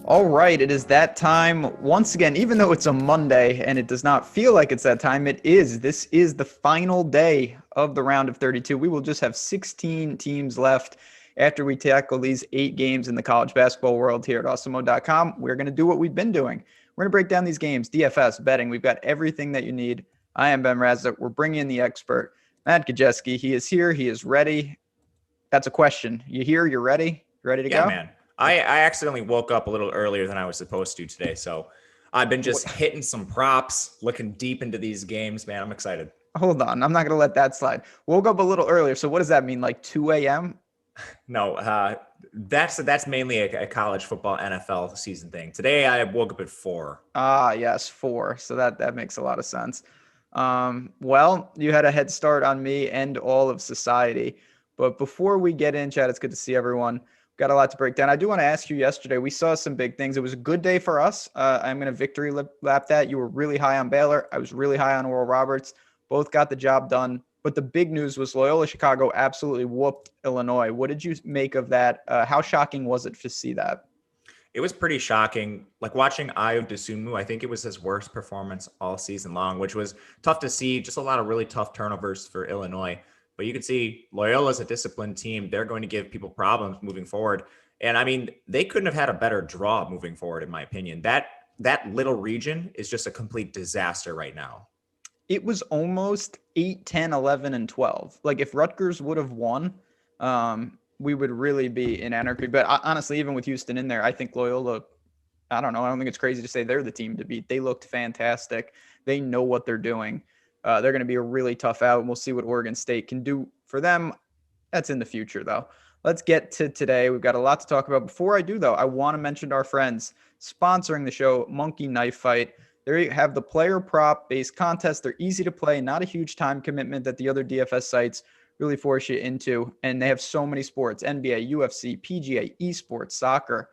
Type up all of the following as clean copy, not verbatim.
All right, it is that time once again, even though it's a Monday and it does not feel like it's that time, it is. This is the final day of the round of 32. We will just have 16 teams left after we tackle these 8 games in the college basketball world here at Awesemo.com. We're going to do what we've been doing. We're going to break down these games, DFS, betting. We've got everything that you need. I am Ben Rasa. We're bringing in the expert, Matt Gajewski. He is here. He is ready. That's a question. You here? You're ready? You ready to Yeah, go? man. I accidentally woke up a little earlier than I was supposed to today. So I've been just hitting some props, looking deep into these games, man. I'm excited. Hold on. I'm not going to let that slide. Woke up a little earlier. So what does that mean? Like 2 a.m.? No, that's mainly a college football NFL season thing. Today I woke up at 4. Ah, yes, 4. So that makes a lot of sense. Well, you had a head start on me and all of society. But before we get in, Chad, it's good to see everyone. Got a lot to break down. I do want to ask you yesterday, we saw some big things. It was a good day for us. I'm going to victory lap that. You were really high on Baylor. I was really high on Oral Roberts. Both got the job done. But the big news was Loyola Chicago absolutely whooped Illinois. What did you make of that? How shocking was it to see that? It was pretty shocking. Like watching Ayo Dosunmu, I think it was his worst performance all season long, which was tough to see. Just a lot of really tough turnovers for Illinois. But you can see Loyola's a disciplined team. They're going to give people problems moving forward. And I mean, they couldn't have had a better draw moving forward, in my opinion. That little region is just a complete disaster right now. It was almost 8, 10, 11, and 12. Like if Rutgers would have won, we would really be in anarchy. But honestly, even with Houston in there, I think Loyola, I don't know. I don't think it's crazy to say they're the team to beat. They looked fantastic. They know what they're doing. They're going to be a really tough out, and we'll see what Oregon State can do for them. That's in the future, though. Let's get to today. We've got a lot to talk about. Before I do, though, I want to mention our friends sponsoring the show, Monkey Knife Fight. There you have the player prop-based contest. They're easy to play, not a huge time commitment that the other DFS sites really force you into. And they have so many sports, NBA, UFC, PGA, esports, soccer,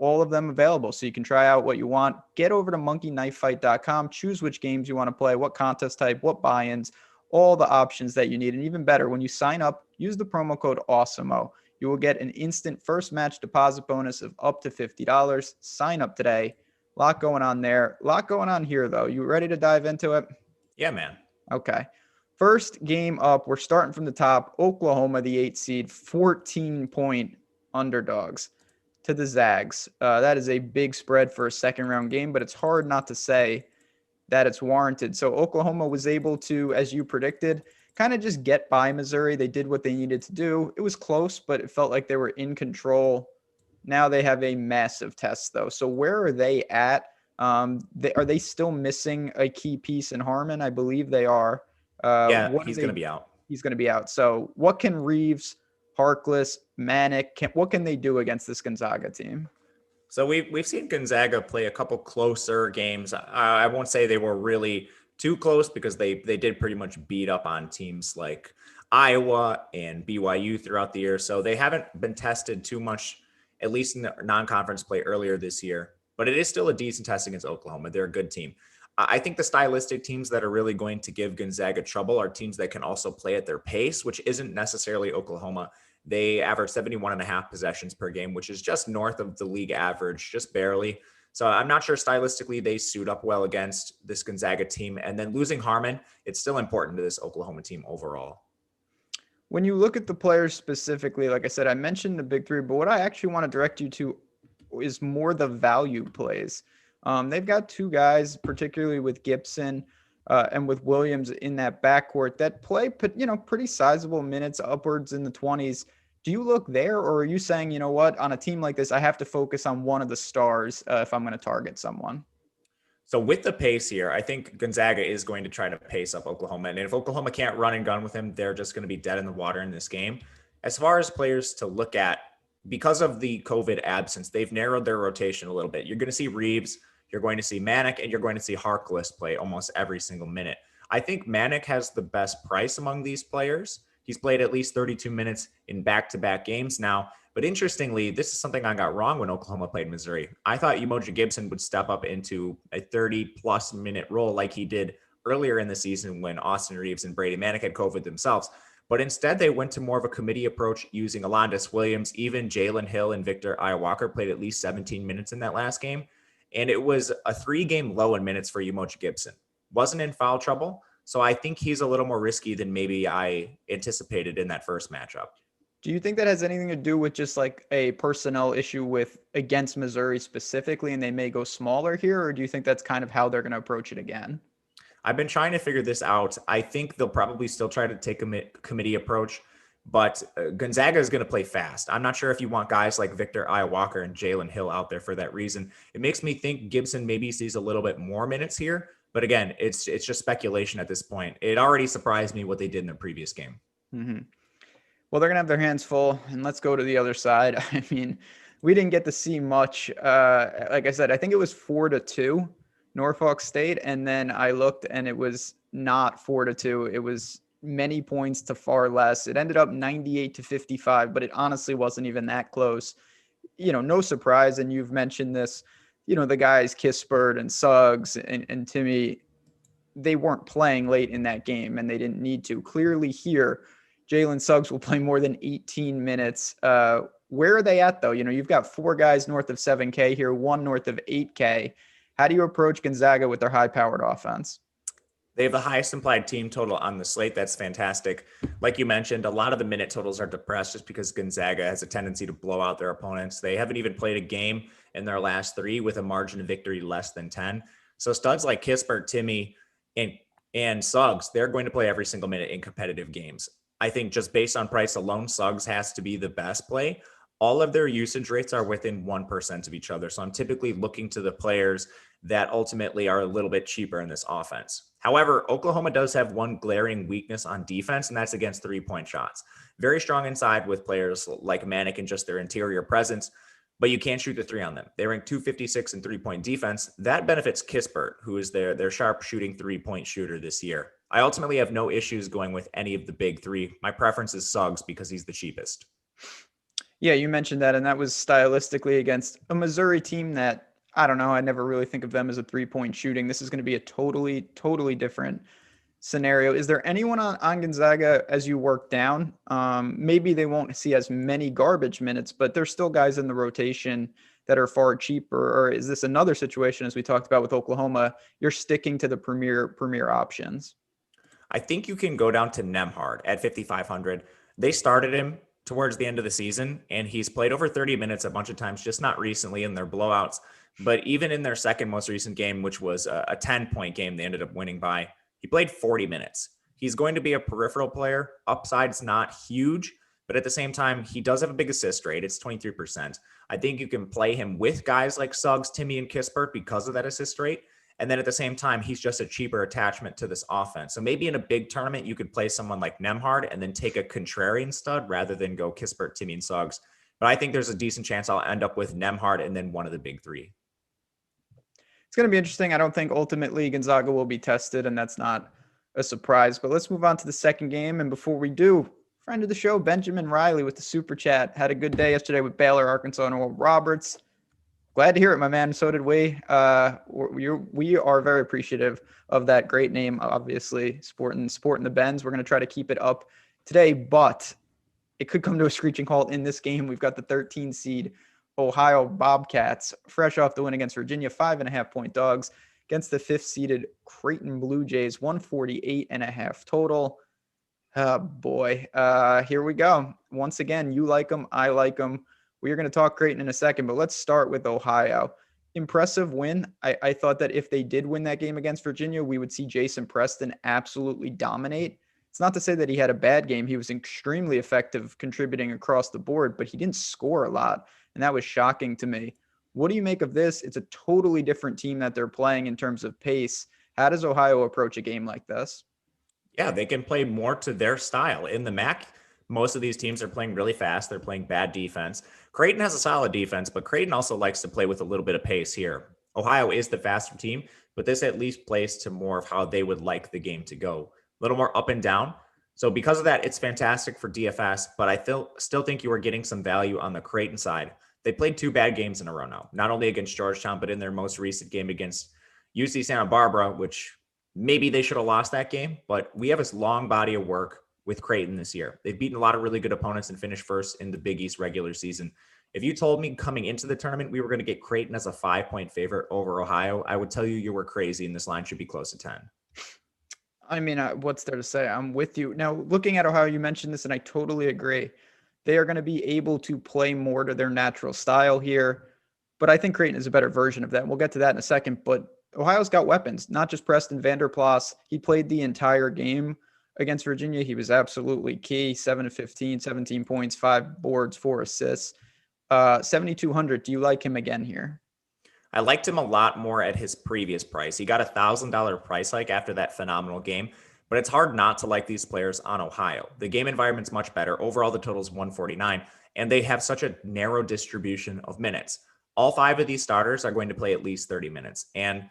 all of them available. So you can try out what you want. Get over to monkeyknifefight.com. Choose which games you want to play, what contest type, what buy-ins, all the options that you need. And even better, when you sign up, use the promo code Awesemo. You will get an instant first match deposit bonus of up to $50. Sign up today. A lot going on there. A lot going on here, though. You ready to dive into it? Yeah, man. Okay. First game up, we're starting from the top. Oklahoma, the 8 seed, 14-point underdogs to the Zags. That is a big spread for a second-round game, but it's hard not to say that it's warranted. So Oklahoma was able to, as you predicted, kind of just get by Missouri. They did what they needed to do. It was close, but it felt like they were in control. Now they have a massive test, though. So where are they at? Are they still missing a key piece in Harmon? I believe they are. He's going to be out. He's going to be out. So what can Reeves, Harkless, Manick, what can they do against this Gonzaga team? So we've seen Gonzaga play a couple closer games. I won't say they were really too close because they did pretty much beat up on teams like Iowa and BYU throughout the year. So they haven't been tested too much, at least in the non-conference play earlier this year. But it is still a decent test against Oklahoma. They're a good team. I think the stylistic teams that are really going to give Gonzaga trouble are teams that can also play at their pace, which isn't necessarily Oklahoma. They average 71.5 possessions per game, which is just north of the league average, just barely. So I'm not sure stylistically they suit up well against this Gonzaga team. And then losing Harmon, it's still important to this Oklahoma team overall. When you look at the players specifically, like I said, I mentioned the big three, but what I actually want to direct you to is more the value plays. They've got 2 guys, particularly with Gibson and with Williams in that backcourt that play, pretty sizable minutes, upwards in the 20s. Do you look there, or are you saying, you know what, on a team like this, I have to focus on one of the stars if I'm going to target someone? So with the pace here, I think Gonzaga is going to try to pace up Oklahoma. And if Oklahoma can't run and gun with him, they're just going to be dead in the water in this game. As far as players to look at, because of the COVID absence, they've narrowed their rotation a little bit. You're going to see Reeves, you're going to see Manick, and you're going to see Harkless play almost every single minute. I think Manick has the best price among these players. He's played at least 32 minutes in back-to-back games now. But interestingly, this is something I got wrong when Oklahoma played Missouri. I thought Umoja Gibson would step up into a 30-plus minute role like he did earlier in the season when Austin Reeves and Brady Manick had COVID themselves. But instead, they went to more of a committee approach using Alondas Williams. Even Jalen Hill and Victor Iwalker played at least 17 minutes in that last game. And it was a 3-game low in minutes for Umoja Gibson. Wasn't in foul trouble. So I think he's a little more risky than maybe I anticipated in that first matchup. Do you think that has anything to do with just like a personnel issue with against Missouri specifically, and they may go smaller here? Or do you think that's kind of how they're going to approach it again? I've been trying to figure this out. I think they'll probably still try to take a committee approach, but Gonzaga is going to play fast. I'm not sure if you want guys like Victor Iwalker and Jalen Hill out there for that reason. It makes me think Gibson maybe sees a little bit more minutes here, but again, it's just speculation at this point. It already surprised me what they did in the previous game. Mm-hmm. Well, they're going to have their hands full, and let's go to the other side. I mean, we didn't get to see much. Like I said, I think it was 4-2. Norfolk State, and then I looked and it was not 4-2. It was many points to far less. It ended up 98-55, but it honestly wasn't even that close. No surprise. And you've mentioned this, the guys Kispert and Suggs and Timmy, they weren't playing late in that game and they didn't need to. Clearly here, Jalen Suggs will play more than 18 minutes. Where are they at though? You've got 4 guys north of 7K here, 1 north of 8K. How do you approach Gonzaga with their high-powered offense? They have the highest implied team total on the slate. That's fantastic. Like you mentioned, a lot of the minute totals are depressed just because Gonzaga has a tendency to blow out their opponents. They haven't even played a game in their last 3 with a margin of victory less than 10. So studs like Kispert, Timmy, and Suggs, they're going to play every single minute in competitive games. I think just based on price alone, Suggs has to be the best play. All of their usage rates are within 1% of each other. So I'm typically looking to the players that ultimately are a little bit cheaper in this offense. However, Oklahoma does have one glaring weakness on defense, and that's against 3-point shots. Very strong inside with players like Manick and just their interior presence, but you can't shoot the 3 on them. They rank 256 in 3-point defense. That benefits Kispert, who is their sharp shooting 3-point shooter this year. I ultimately have no issues going with any of the big 3. My preference is Suggs because he's the cheapest. Yeah, you mentioned that, and that was stylistically against a Missouri team that, I don't know, I never really think of them as a 3-point shooting. This is going to be a totally different scenario. Is there anyone on Gonzaga as you work down? Maybe they won't see as many garbage minutes, but there's still guys in the rotation that are far cheaper. Or is this another situation, as we talked about with Oklahoma, you're sticking to the premier options? I think you can go down to Nembhard at 5,500. They started him towards the end of the season, and he's played over 30 minutes a bunch of times, just not recently in their blowouts. But even in their second most recent game, which was a 10-point game they ended up winning by, he played 40 minutes. He's going to be a peripheral player. Upside's not huge, but at the same time, he does have a big assist rate. It's 23%. I think you can play him with guys like Suggs, Timmy, and Kispert because of that assist rate. And then at the same time, he's just a cheaper attachment to this offense. So maybe in a big tournament, you could play someone like Nembhard and then take a contrarian stud rather than go Kispert, Timmy, and Suggs. But I think there's a decent chance I'll end up with Nembhard and then one of the big 3. It's going to be interesting. I don't think ultimately Gonzaga will be tested, and that's not a surprise. But let's move on to the second game. And before we do, friend of the show, Benjamin Riley with the super chat, had a good day yesterday with Baylor, Arkansas, and Oral Roberts. Glad to hear it, my man. So did we. We are very appreciative of that great name, obviously, sporting the Bens. We're going to try to keep it up today, but it could come to a screeching halt in this game. We've got the 13 seed Ohio Bobcats, fresh off the win against Virginia, 5.5-point dogs against the 5th seeded Creighton Blue Jays, 148.5 total. Oh boy. Here we go. Once again, you like them. I like them. We are going to talk Creighton in a second, but let's start with Ohio. Impressive win. I thought that if they did win that game against Virginia, we would see Jason Preston absolutely dominate. It's not to say that he had a bad game. He was extremely effective contributing across the board, but he didn't score a lot, and that was shocking to me. What do you make of this? It's a totally different team that they're playing in terms of pace. How does Ohio approach a game like this? Yeah, they can play more to their style. In the MAC, most of these teams are playing really fast. They're playing bad defense. Creighton has a solid defense, but Creighton also likes to play with a little bit of pace here. Ohio is the faster team, but this at least plays to more of how they would like the game to go. A little more up and down. So because of that, it's fantastic for DFS, but I still think you are getting some value on the Creighton side. They played 2 bad games in a row now, not only against Georgetown, but in their most recent game against UC Santa Barbara, which maybe they should have lost that game, but we have this long body of work with Creighton this year. They've beaten a lot of really good opponents and finished first in the Big East regular season. If you told me coming into the tournament we were going to get Creighton as a 5-point favorite over Ohio, I would tell you were crazy and this line should be close to 10. I mean, what's there to say? I'm with you. Now, looking at Ohio, you mentioned this, and I totally agree. They are going to be able to play more to their natural style here, but I think Creighton is a better version of that. And we'll get to that in a second, but Ohio's got weapons, not just Preston Vanderplas. He played the entire game against Virginia. He was absolutely key, 7 of 15, 17 points, 5 boards, 4 assists. 7,200. Do you like him again here? I liked him a lot more at his previous price. He got a $1,000 price hike after that phenomenal game, but it's hard not to like these players on Ohio. The game environment's much better. Overall, the total is 149, and they have such a narrow distribution of minutes. All 5 of these starters are going to play at least 30 minutes. And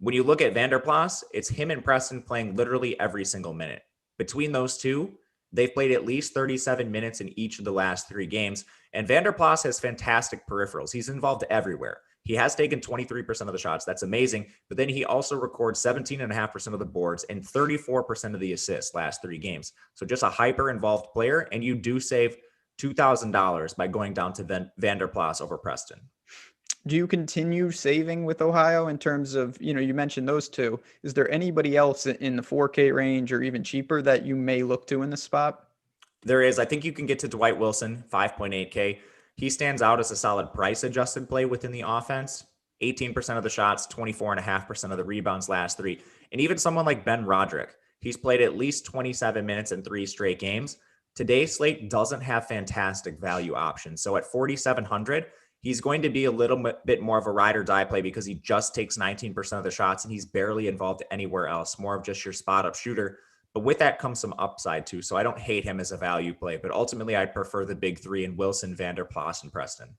when you look at Vanderplas, it's him and Preston playing literally every single minute. Between those two, they've played at least 37 minutes in each of the last 3 games. And Vanderplas has fantastic peripherals. He's involved everywhere. He has taken 23% of the shots. That's amazing. But then he also records 17.5% of the boards and 34% of the assists last 3 games. So just a hyper involved player. And you do save $2,000 by going down to Vanderplas over Preston. Do you continue saving with Ohio in terms of, you mentioned those two. Is there anybody else in the 4K range or even cheaper that you may look to in the spot? There is. I think you can get to Dwight Wilson, 5.8K. He stands out as a solid price-adjusted play within the offense. 18% of the shots, 24.5% of the rebounds last 3. And even someone like Ben Roderick, he's played at least 27 minutes in 3 straight games. Today's slate doesn't have fantastic value options. So at 4,700, he's going to be a little bit more of a ride or die play because he just takes 19% of the shots and he's barely involved anywhere else, more of just your spot-up shooter. But with that comes some upside too. So I don't hate him as a value play, but ultimately I prefer the big 3 in Wilson, Vanderplas, and Preston.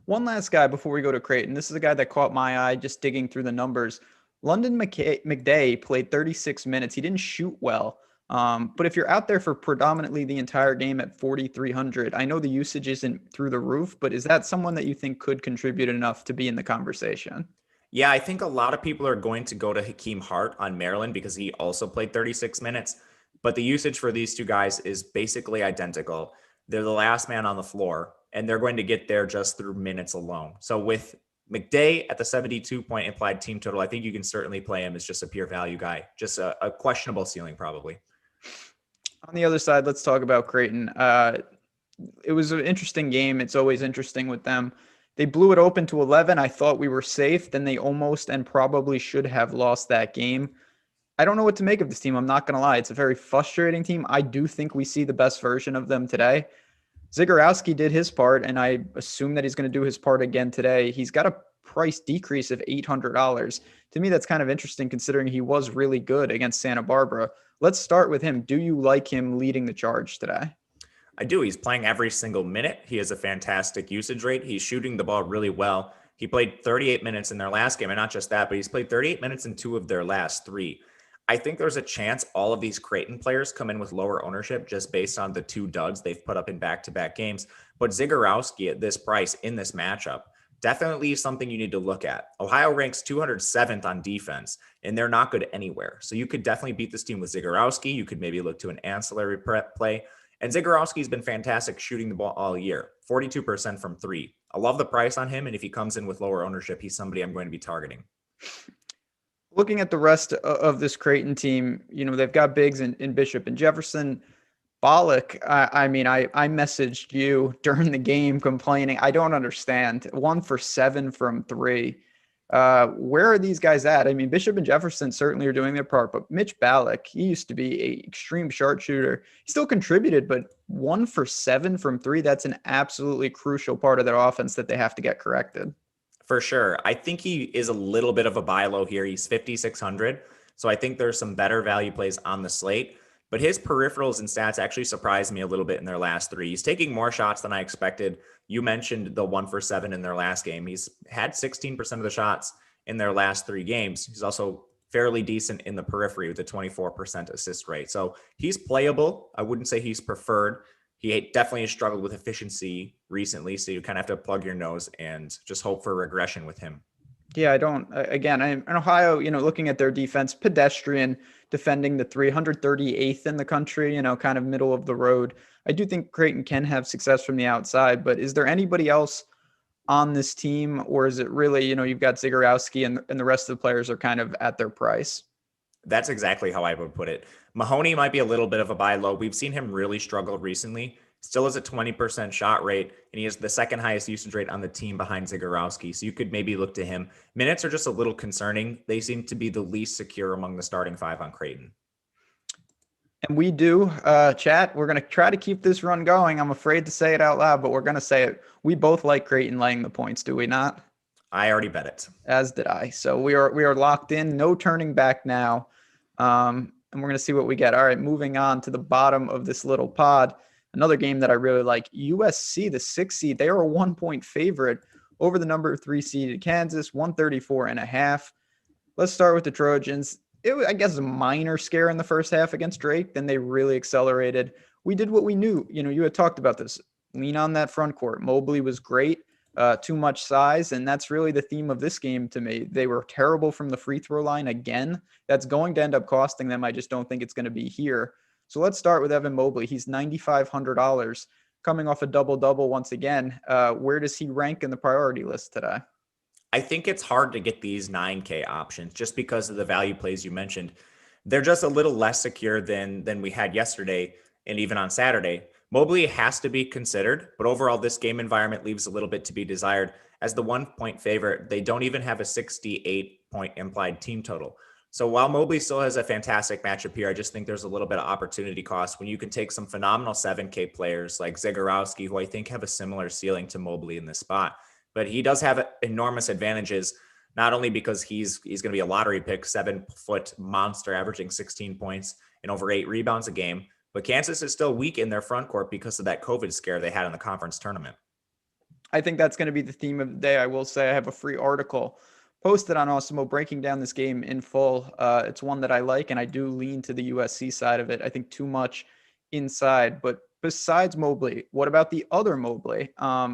One last guy before we go to Creighton. This is a guy that caught my eye just digging through the numbers. London McDay played 36 minutes. He didn't shoot well. But if you're out there for predominantly the entire game at 4,300, I know the usage isn't through the roof, but is that someone that you think could contribute enough to be in the conversation? Yeah, I think a lot of people are going to go to Hakeem Hart on Maryland because he also played 36 minutes. But the usage for these two guys is basically identical. They're the last man on the floor, and they're going to get there just through minutes alone. So with McDay at the 72-point implied team total, I think you can certainly play him as just a pure value guy, just a questionable ceiling probably. On the other side, let's talk about Creighton. It was an interesting game. It's always interesting with them. They blew it open to 11. I thought we were safe. Then they almost and probably should have lost that game. I don't know what to make of this team. I'm not going to lie. It's a very frustrating team. I do think we see the best version of them today. Zagorowski did his part, and I assume that he's going to do his part again today. He's got a price decrease of $800. To me, that's kind of interesting considering he was really good against Santa Barbara. Let's start with him. Do you like him leading the charge today? I do. He's playing every single minute. He has a fantastic usage rate. He's shooting the ball really well. He played 38 minutes in their last game, and not just that, but he's played 38 minutes in 2 of their last 3. I think there's a chance all of these Creighton players come in with lower ownership just based on the 2 duds they've put up in back-to-back games. But Zagorowski at this price in this matchup, definitely something you need to look at. Ohio ranks 207th on defense, and they're not good anywhere. So you could definitely beat this team with Zagorowski. You could maybe look to an ancillary prep play. And Zagorowski's been fantastic shooting the ball all year, 42% from 3. I love the price on him, and if he comes in with lower ownership, he's somebody I'm going to be targeting. Looking at the rest of this Creighton team, they've got bigs in Bishop and Jefferson. Bollock, I messaged you during the game complaining. I don't understand. 1 for 7 from 3. Where are these guys at? I mean, Bishop and Jefferson certainly are doing their part, but Mitch Ballock, he used to be an extreme sharpshooter. He still contributed, but 1 for 7 from 3, that's an absolutely crucial part of their offense that they have to get corrected. For sure. I think he is a little bit of a buy low here. He's 5,600. So I think there's some better value plays on the slate. But his peripherals and stats actually surprised me a little bit in their last 3. He's taking more shots than I expected. You mentioned the 1 for 7 in their last game. He's had 16% of the shots in their last 3 games. He's also fairly decent in the periphery with a 24% assist rate. So he's playable. I wouldn't say he's preferred. He definitely has struggled with efficiency recently. So you kind of have to plug your nose and just hope for regression with him. Yeah, I don't. Again, in Ohio, looking at their defense, pedestrian, defending the 338th in the country, kind of middle of the road. I do think Creighton can have success from the outside, but is there anybody else on this team, or is it really, you've got Zagorowski and the rest of the players are kind of at their price? That's exactly how I would put it. Mahoney might be a little bit of a buy low. We've seen him really struggle recently. Still has a 20% shot rate, and he has the second highest usage rate on the team behind Zagorowski. So you could maybe look to him. Minutes are just a little concerning. They seem to be the least secure among the starting five on Creighton. And we do, chat. We're going to try to keep this run going. I'm afraid to say it out loud, but we're going to say it. We both like Creighton laying the points, do we not? I already bet it. As did I. So we are locked in. No turning back now. And we're going to see what we get. All right, moving on to the bottom of this little pod. Another game that I really like, USC, the 6 seed. They are a 1-point favorite over the number 3 seeded Kansas, 134.5. Let's start with the Trojans. It was, I guess, a minor scare in the first half against Drake. Then they really accelerated. We did what we knew. You had talked about this. Lean on that front court. Mobley was great. Too much size, and that's really the theme of this game to me. They were terrible from the free throw line again. That's going to end up costing them. I just don't think it's going to be here. So let's start with Evan Mobley. He's $9,500 coming off a double-double once again. Where does he rank in the priority list today? I think it's hard to get these 9K options just because of the value plays you mentioned. They're just a little less secure than we had yesterday and even on Saturday. Mobley has to be considered, but overall, this game environment leaves a little bit to be desired. As the 1-point favorite, they don't even have a 68-point implied team total. So while Mobley still has a fantastic matchup here, I just think there's a little bit of opportunity cost when you can take some phenomenal 7K players like Zagorowski, who I think have a similar ceiling to Mobley in this spot. But he does have enormous advantages, not only because he's going to be a lottery pick, 7-foot monster averaging 16 points and over 8 rebounds a game, but Kansas is still weak in their front court because of that COVID scare they had in the conference tournament. I think that's going to be the theme of the day. I will say I have a free article posted on Awesemo breaking down this game in full. It's one that I like, and I do lean to the USC side of it. I think too much inside. But besides Mobley, what about the other Mobley?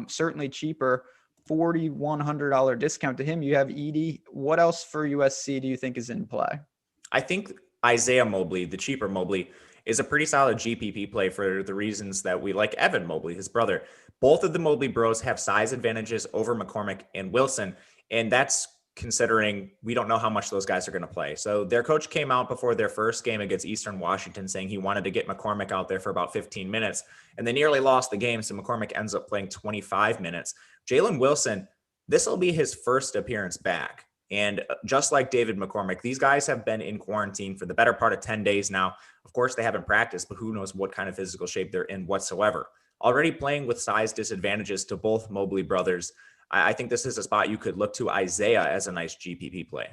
Certainly cheaper, $4,100 discount to him. You have Edey. What else for USC do you think is in play? I think Isaiah Mobley, the cheaper Mobley, is a pretty solid GPP play for the reasons that we like Evan Mobley, his brother. Both of the Mobley bros have size advantages over McCormick and Wilson, and that's considering we don't know how much those guys are going to play. So their coach came out before their first game against Eastern Washington saying he wanted to get McCormick out there for about 15 minutes, and they nearly lost the game, so McCormick ends up playing 25 minutes. Jalen Wilson, this will be his first appearance back. And just like David McCormick, these guys have been in quarantine for the better part of 10 days now. Of course, they haven't practiced, but who knows what kind of physical shape they're in whatsoever. Already playing with size disadvantages to both Mobley brothers. I think this is a spot you could look to Isaiah as a nice GPP play.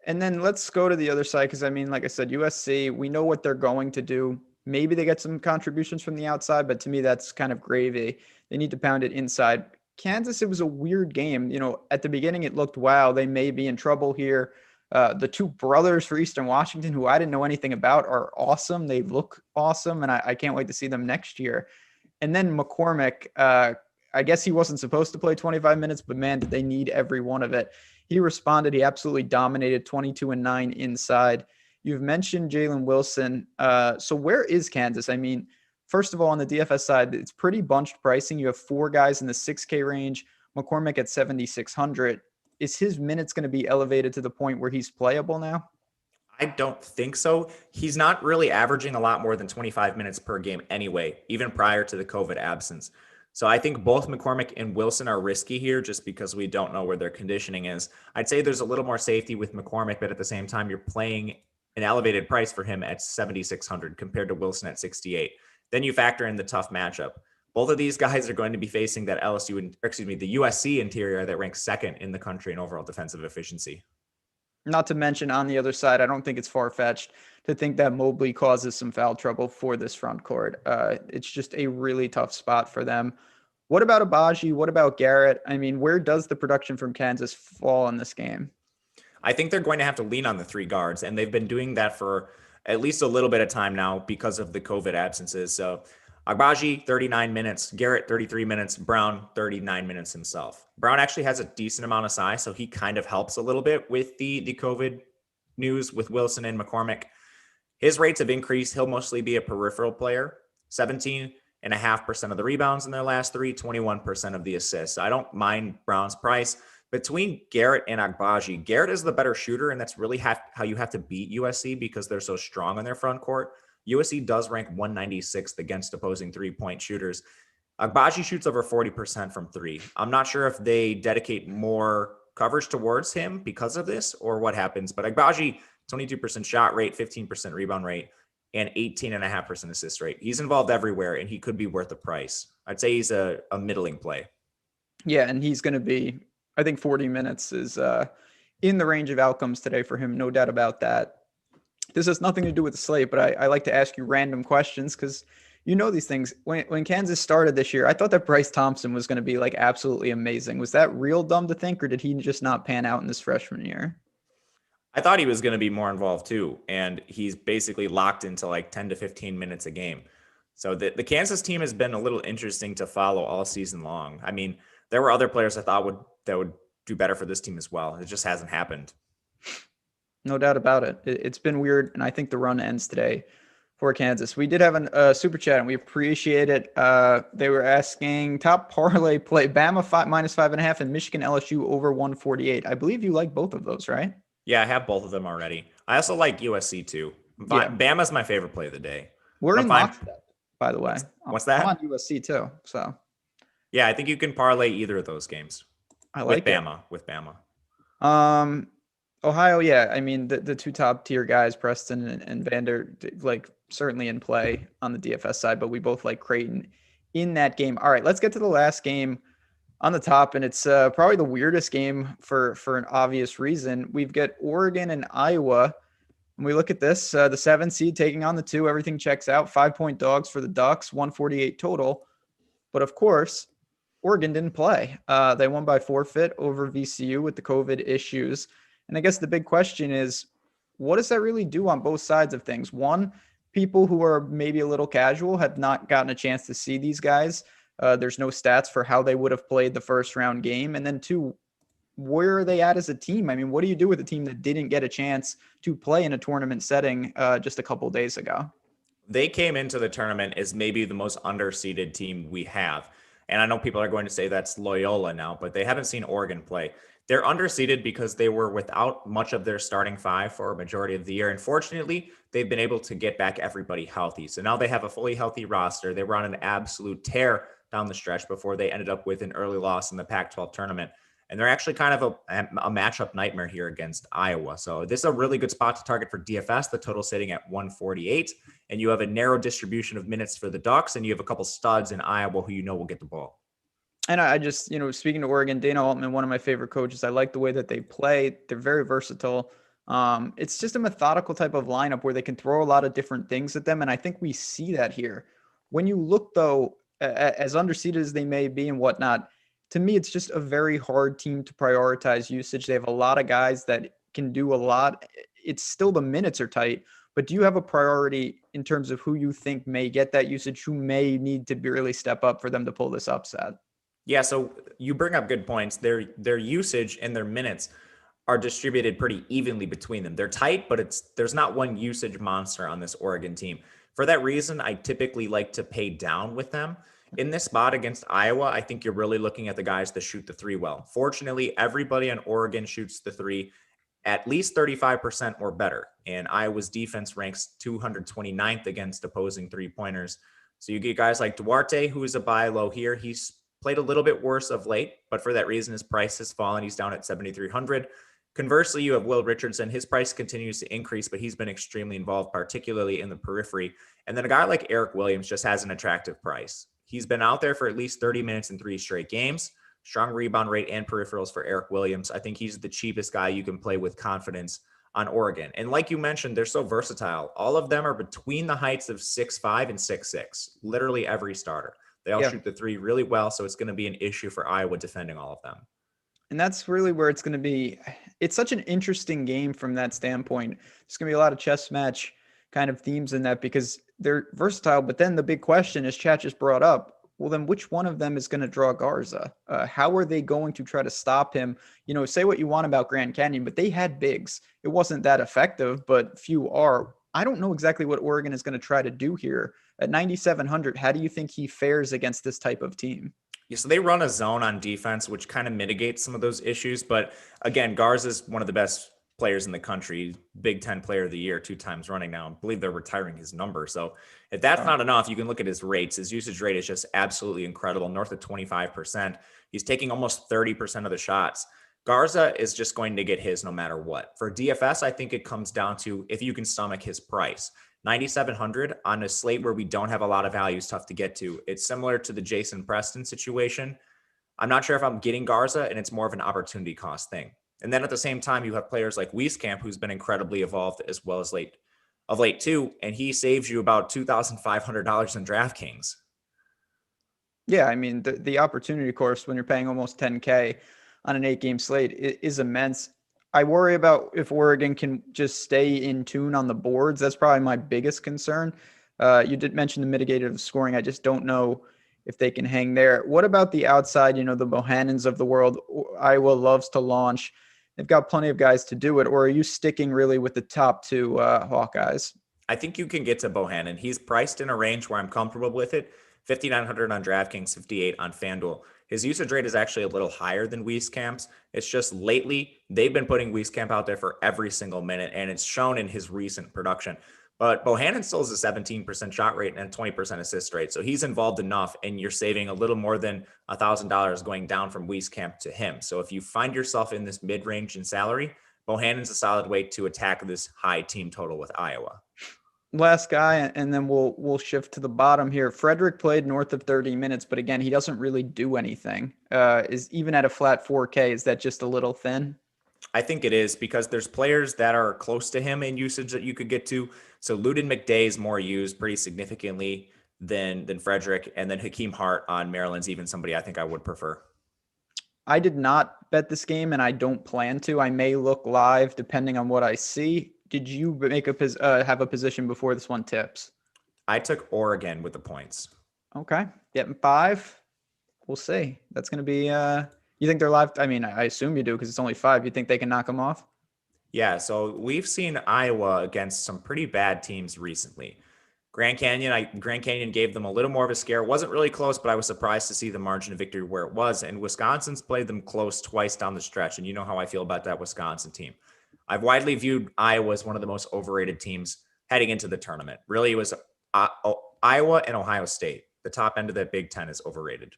And then let's go to the other side because, I mean, like I said, USC, we know what they're going to do. Maybe they get some contributions from the outside, but to me, that's kind of gravy. They need to pound it inside. Kansas, it was a weird game. At the beginning, it looked, wow, they may be in trouble here. The two brothers for Eastern Washington, who I didn't know anything about, are awesome. They look awesome, and I can't wait to see them next year. And then McCormick, I guess he wasn't supposed to play 25 minutes, but man, did they need every one of it. He responded. He absolutely dominated, 22-9 inside. You've mentioned Jalen Wilson. So where is Kansas? I mean, first of all, on the DFS side, it's pretty bunched pricing. You have 4 guys in the 6K range. McCormick at 7,600. Is his minutes going to be elevated to the point where he's playable now? I don't think so. He's not really averaging a lot more than 25 minutes per game anyway, even prior to the COVID absence. So I think both McCormick and Wilson are risky here just because we don't know where their conditioning is. I'd say there's a little more safety with McCormick, but at the same time, you're playing an elevated price for him at 7,600 compared to Wilson at 68. Then you factor in the tough matchup. Both of these guys are going to be facing that the USC interior that ranks second in the country in overall defensive efficiency. Not to mention on the other side, I don't think it's far-fetched to think that Mobley causes some foul trouble for this front court. It's just a really tough spot for them. What about Abaji? What about Garrett? I mean, where does the production from Kansas fall in this game? I think they're going to have to lean on the 3 guards, and they've been doing that for at least a little bit of time now because of the COVID absences. So Agbaji, 39 minutes. Garrett, 33 minutes. Brown, 39 minutes himself. Brown actually has a decent amount of size, so he kind of helps a little bit with the COVID news with Wilson and McCormick. His rates have increased. He'll mostly be a peripheral player. 17.5% of the rebounds in their last three, 21% of the assists. I don't mind Brown's price. Between Garrett and Agbaji, Garrett is the better shooter, and that's really how you have to beat USC because they're so strong on their front court. USC does rank 196th against opposing three-point shooters. Agbaji shoots over 40% from three. I'm not sure if they dedicate more coverage towards him because of this or what happens, but Agbaji, 22% shot rate, 15% rebound rate, and 18.5% assist rate. He's involved everywhere, and he could be worth the price. I'd say he's a middling play. Yeah, and he's going to be, I think 40 minutes is in the range of outcomes today for him, no doubt about that. This has nothing to do with the slate, but I like to ask you random questions because you know these things. When Kansas started this year, I thought that Bryce Thompson was going to be like absolutely amazing. Was that real dumb to think, or did he just not pan out in this freshman year? I thought he was going to be more involved too, and he's basically locked into like 10 to 15 minutes a game. So the Kansas team has been a little interesting to follow all season long. I mean, there were other players I thought that would do better for this team as well. It just hasn't happened. No doubt about it. It's been weird, and I think the run ends today for Kansas. We did have a super chat, and we appreciate it. They were asking top parlay play Bama -5.5 and Michigan LSU over 148. I believe you like both of those, right? Yeah, I have both of them already. I also like USC too. Yeah. Bama's my favorite play of the day. We're in lockstep, by the way. What's that? I'm on USC too, so. Yeah, I think you can parlay either of those games. I like with Bama. Ohio, yeah. I mean, the two top tier guys, Preston and Vander, like certainly in play on the DFS side, but we both like Creighton in that game. All right, let's get to the last game on the top, and it's probably the weirdest game for an obvious reason. We've got Oregon and Iowa. When we look at this, the 7 seed taking on the 2, everything checks out. 5-point dogs for the Ducks, 148 total. But of course, Oregon didn't play. They won by forfeit over VCU with the COVID issues. And I guess the big question is, what does that really do on both sides of things? One, people who are maybe a little casual have not gotten a chance to see these guys. There's no stats for how they would have played the first round game. And then two, where are they at as a team? I mean, what do you do with a team that didn't get a chance to play in a tournament setting just a couple days ago? They came into the tournament as maybe the most underseeded team we have. And I know people are going to say that's Loyola now, but they haven't seen Oregon play. They're underseeded because they were without much of their starting five for a majority of the year. And fortunately, they've been able to get back everybody healthy. So now they have a fully healthy roster. They were on an absolute tear down the stretch before they ended up with an early loss in the Pac-12 tournament. And they're actually kind of a matchup nightmare here against Iowa. So this is a really good spot to target for DFS. The total sitting at 148. And you have a narrow distribution of minutes for the Ducks. And you have a couple studs in Iowa who you know will get the ball. And I just, speaking to Oregon, Dana Altman, one of my favorite coaches, I like the way that they play. They're very versatile. It's just a methodical type of lineup where they can throw a lot of different things at them. And I think we see that here. When you look, though, as underseeded as they may be and whatnot, to me, it's just a very hard team to prioritize usage. They have a lot of guys that can do a lot. It's still the minutes are tight. But do you have a priority in terms of who you think may get that usage, who may need to really step up for them to pull this upset? Yeah, so you bring up good points. Their usage and their minutes are distributed pretty evenly between them. They're tight, but there's not one usage monster on this Oregon team. For that reason, I typically like to pay down with them. In this spot against Iowa, I think you're really looking at the guys that shoot the three well. Fortunately, everybody on Oregon shoots the three at least 35% or better. And Iowa's defense ranks 229th against opposing three-pointers. So you get guys like Duarte, who is a buy low here. He's played a little bit worse of late, but for that reason, his price has fallen. He's down at 7,300. Conversely, you have Will Richardson. His price continues to increase, but he's been extremely involved, particularly in the periphery. And then a guy like Eric Williams just has an attractive price. He's been out there for at least 30 minutes in 3 straight games. Strong rebound rate and peripherals for Eric Williams. I think he's the cheapest guy you can play with confidence on Oregon. And like you mentioned, they're so versatile. All of them are between the heights of 6'5" and 6'6", literally every starter. They all shoot the three really well, so it's going to be an issue for Iowa defending all of them. And that's really where it's going to be. It's such an interesting game from that standpoint. It's going to be a lot of chess match kind of themes in that because they're versatile. But then the big question, as Chat just brought up, well, then which one of them is going to draw Garza? How are they going to try to stop him? Say what you want about Grand Canyon, but they had bigs. It wasn't that effective, but few are. I don't know exactly what Oregon is going to try to do here. At 9,700, how do you think he fares against this type of team? Yeah, so they run a zone on defense, which kind of mitigates some of those issues. But again, Garza is one of the best players in the country, Big Ten Player of the Year 2 times running now. I believe they're retiring his number. So if that's not enough, you can look at his rates. His usage rate is just absolutely incredible, north of 25%. He's taking almost 30% of the shots. Garza is just going to get his no matter what. For DFS, I think it comes down to if you can stomach his price. 9,700 on a slate where we don't have a lot of value is tough to get to. It's similar to the Jason Preston situation. I'm not sure if I'm getting Garza, and it's more of an opportunity cost thing. And then at the same time, you have players like Wieskamp, who's been incredibly evolved as well as of late too, and he saves you about $2,500 in DraftKings. Yeah, I mean, the opportunity course when you're paying almost 10K on an 8-game slate is immense. I worry about if Oregon can just stay in tune on the boards. That's probably my biggest concern. You did mention the mitigated scoring. I just don't know if they can hang there. What about the outside, the Bohannons of the world? Iowa loves to launch. They've got plenty of guys to do it. Or are you sticking really with the top 2 Hawkeyes? I think you can get to Bohannon. He's priced in a range where I'm comfortable with it. 5,900 on DraftKings, 58 on FanDuel. His usage rate is actually a little higher than Wieskamp's. It's just lately they've been putting Wieskamp out there for every single minute, and it's shown in his recent production. But Bohannon still has a 17% shot rate and 20% assist rate. So he's involved enough, and you're saving a little more than $1,000 going down from Wieskamp to him. So if you find yourself in this mid-range in salary, Bohannon's a solid way to attack this high team total with Iowa. Last guy, and then we'll shift to the bottom here. Frederick played north of 30 minutes, but again, he doesn't really do anything. Is even at a flat 4K, is that just a little thin? I think it is because there's players that are close to him in usage that you could get to. So Ludin McDay is more used pretty significantly than Frederick, and then Hakeem Hart on Maryland's even somebody I think I would prefer. I did not bet this game, and I don't plan to. I may look live depending on what I see. Did you make have a position before this one tips? I took Oregon with the points. Okay, getting 5. We'll see. That's going to be. You think they're live? I mean, I assume you do because it's only 5. You think they can knock them off? Yeah. So we've seen Iowa against some pretty bad teams recently. Grand Canyon gave them a little more of a scare. It wasn't really close, but I was surprised to see the margin of victory where it was. And Wisconsin's played them close twice down the stretch. And you know how I feel about that Wisconsin team. I've widely viewed Iowa as one of the most overrated teams heading into the tournament. Really, it was Iowa and Ohio State. The top end of that Big Ten is overrated.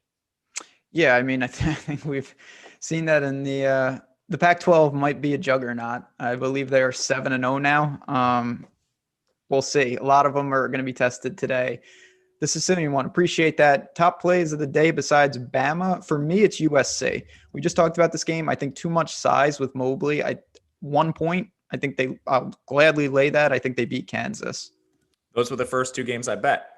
Yeah, I mean, I think we've seen that in the Pac-12 might be a juggernaut. I believe they are 7-0 now. We'll see. A lot of them are going to be tested today. The Sicilian one, appreciate that. Top plays of the day besides Bama. For me, it's USC. We just talked about this game. I think too much size with Mobley. 1 point. I think I'll gladly lay that. I think they beat Kansas. Those were the first 2 games I bet.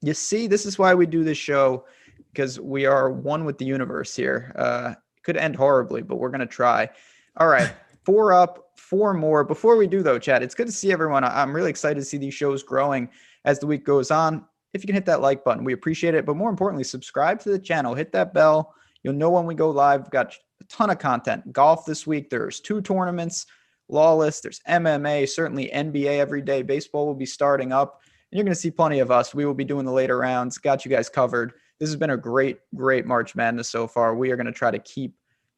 You see, this is why we do this show, because we are one with the universe here. It could end horribly, but we're going to try. All right. 4 up, 4 more. Before we do, though, Chad, it's good to see everyone. I'm really excited to see these shows growing as the week goes on. If you can hit that like button, we appreciate it. But more importantly, subscribe to the channel. Hit that bell. You'll know when we go live. We've got a ton of content. Golf this week. There's 2 tournaments. Lawless. There's MMA. Certainly NBA every day. Baseball will be starting up. And you're going to see plenty of us. We will be doing the later rounds. Got you guys covered. This has been a great, great March Madness so far. We are going to try to keep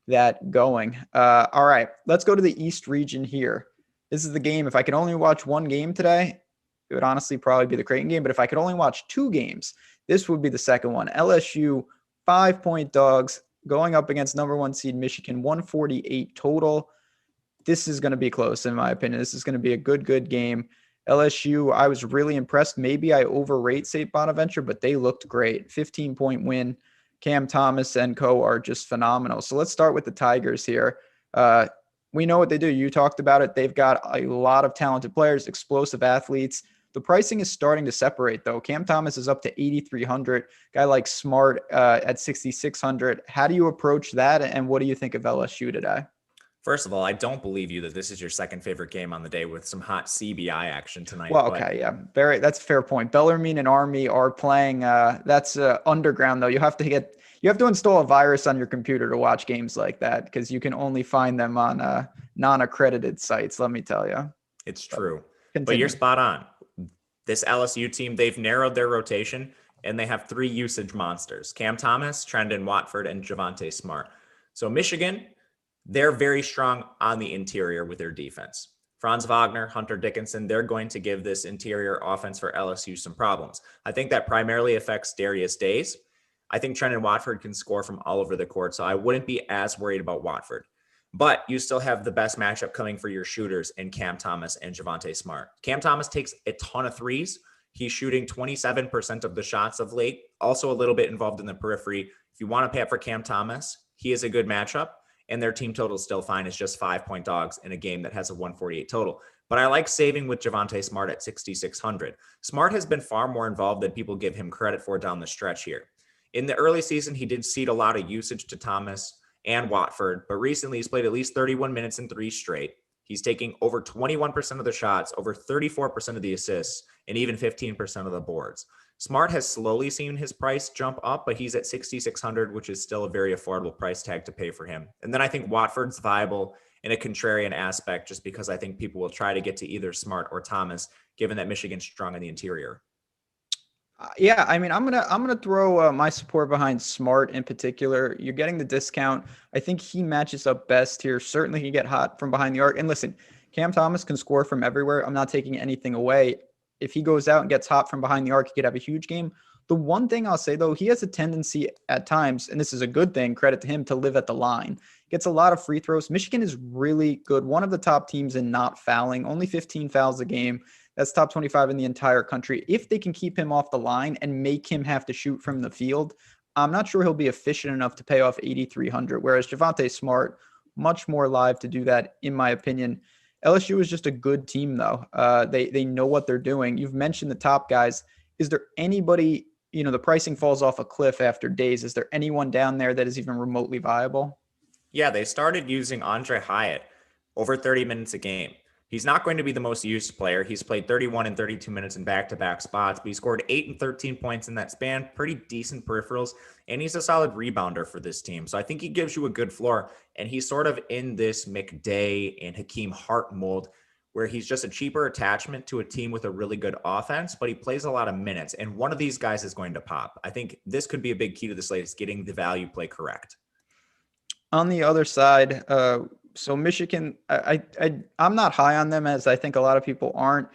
that going. All right. Let's go to the East region here. This is the game. If I could only watch one game today, it would honestly probably be the Creighton game. But if I could only watch 2 games, this would be the second one. LSU, 5-point dogs going up against number 1 seed Michigan, 148 total. This is going to be close, in my opinion. This is going to be a good game. LSU, I was really impressed. Maybe I overrate St. Bonaventure, but they looked great. 15-point win. Cam Thomas and co are just phenomenal. So let's start with the Tigers here. We know what they do. You talked about it. They've got a lot of talented players, explosive athletes. The pricing is starting to separate, though. Cam Thomas is up to 8,300. Guy like Smart at 6,600. How do you approach that, and what do you think of LSU today? First of all, I don't believe you that this is your second favorite game on the day with some hot CBI action tonight. Well, But okay, yeah, that's a fair point. Bellarmine and Army are playing. That's underground though. You have to install a virus on your computer to watch games like that because you can only find them on non-accredited sites. Let me tell you. it's true. But you're Continue. spot on. This LSU team, they've narrowed their rotation and they have 3 usage monsters: Cam Thomas, Trendon Watford, and Javante Smart. So Michigan, they're very strong on the interior with their defense. Franz Wagner, Hunter Dickinson, they're going to give this interior offense for LSU some problems. I think that primarily affects Darius Days. I think Trendon Watford can score from all over the court, so I wouldn't be as worried about Watford. But you still have the best matchup coming for your shooters in Cam Thomas and Javante Smart. Cam Thomas takes a ton of threes. He's shooting 27% of the shots of late, also a little bit involved in the periphery. If you want to pay up for Cam Thomas, he is a good matchup, and their team total is still fine. It's just 5-point dogs in a game that has a 148 total. But I like saving with Javante Smart at 6,600. Smart has been far more involved than people give him credit for down the stretch here. In the early season, he did cede a lot of usage to Thomas and Watford, but recently he's played at least 31 minutes in 3 straight. He's taking over 21% of the shots, over 34% of the assists, and even 15% of the boards. Smart has slowly seen his price jump up, but he's at 6,600, which is still a very affordable price tag to pay for him. And then I think Watford's viable in a contrarian aspect, just because I think people will try to get to either Smart or Thomas, given that Michigan's strong in the interior. Yeah, I mean, I'm gonna throw my support behind Smart in particular. You're getting the discount. I think he matches up best here. Certainly, he can get hot from behind the arc. And listen, Cam Thomas can score from everywhere. I'm not taking anything away. If he goes out and gets hot from behind the arc, he could have a huge game. The one thing I'll say though, he has a tendency at times, and this is a good thing, credit to him, to live at the line. Gets a lot of free throws. Michigan is really good. One of the top teams in not fouling. Only 15 fouls a game. That's top 25 in the entire country. If they can keep him off the line and make him have to shoot from the field, I'm not sure he'll be efficient enough to pay off 8,300. Whereas Javante Smart, much more live to do that, in my opinion. LSU is just a good team, though. They know what they're doing. You've mentioned the top guys. Is there anybody, the pricing falls off a cliff after days. Is there anyone down there that is even remotely viable? Yeah, they started using Andre Hyatt over 30 minutes a game. He's not going to be the most used player. He's played 31 and 32 minutes in back-to-back spots, but he scored 8 and 13 points in that span. Pretty decent peripherals, and he's a solid rebounder for this team. So I think he gives you a good floor, and he's sort of in this McDay and Hakeem Hart mold where he's just a cheaper attachment to a team with a really good offense, but he plays a lot of minutes, and one of these guys is going to pop. I think this could be a big key to the slate, is getting the value play correct. On the other side, so Michigan, I'm not high on them, as I think a lot of people aren't.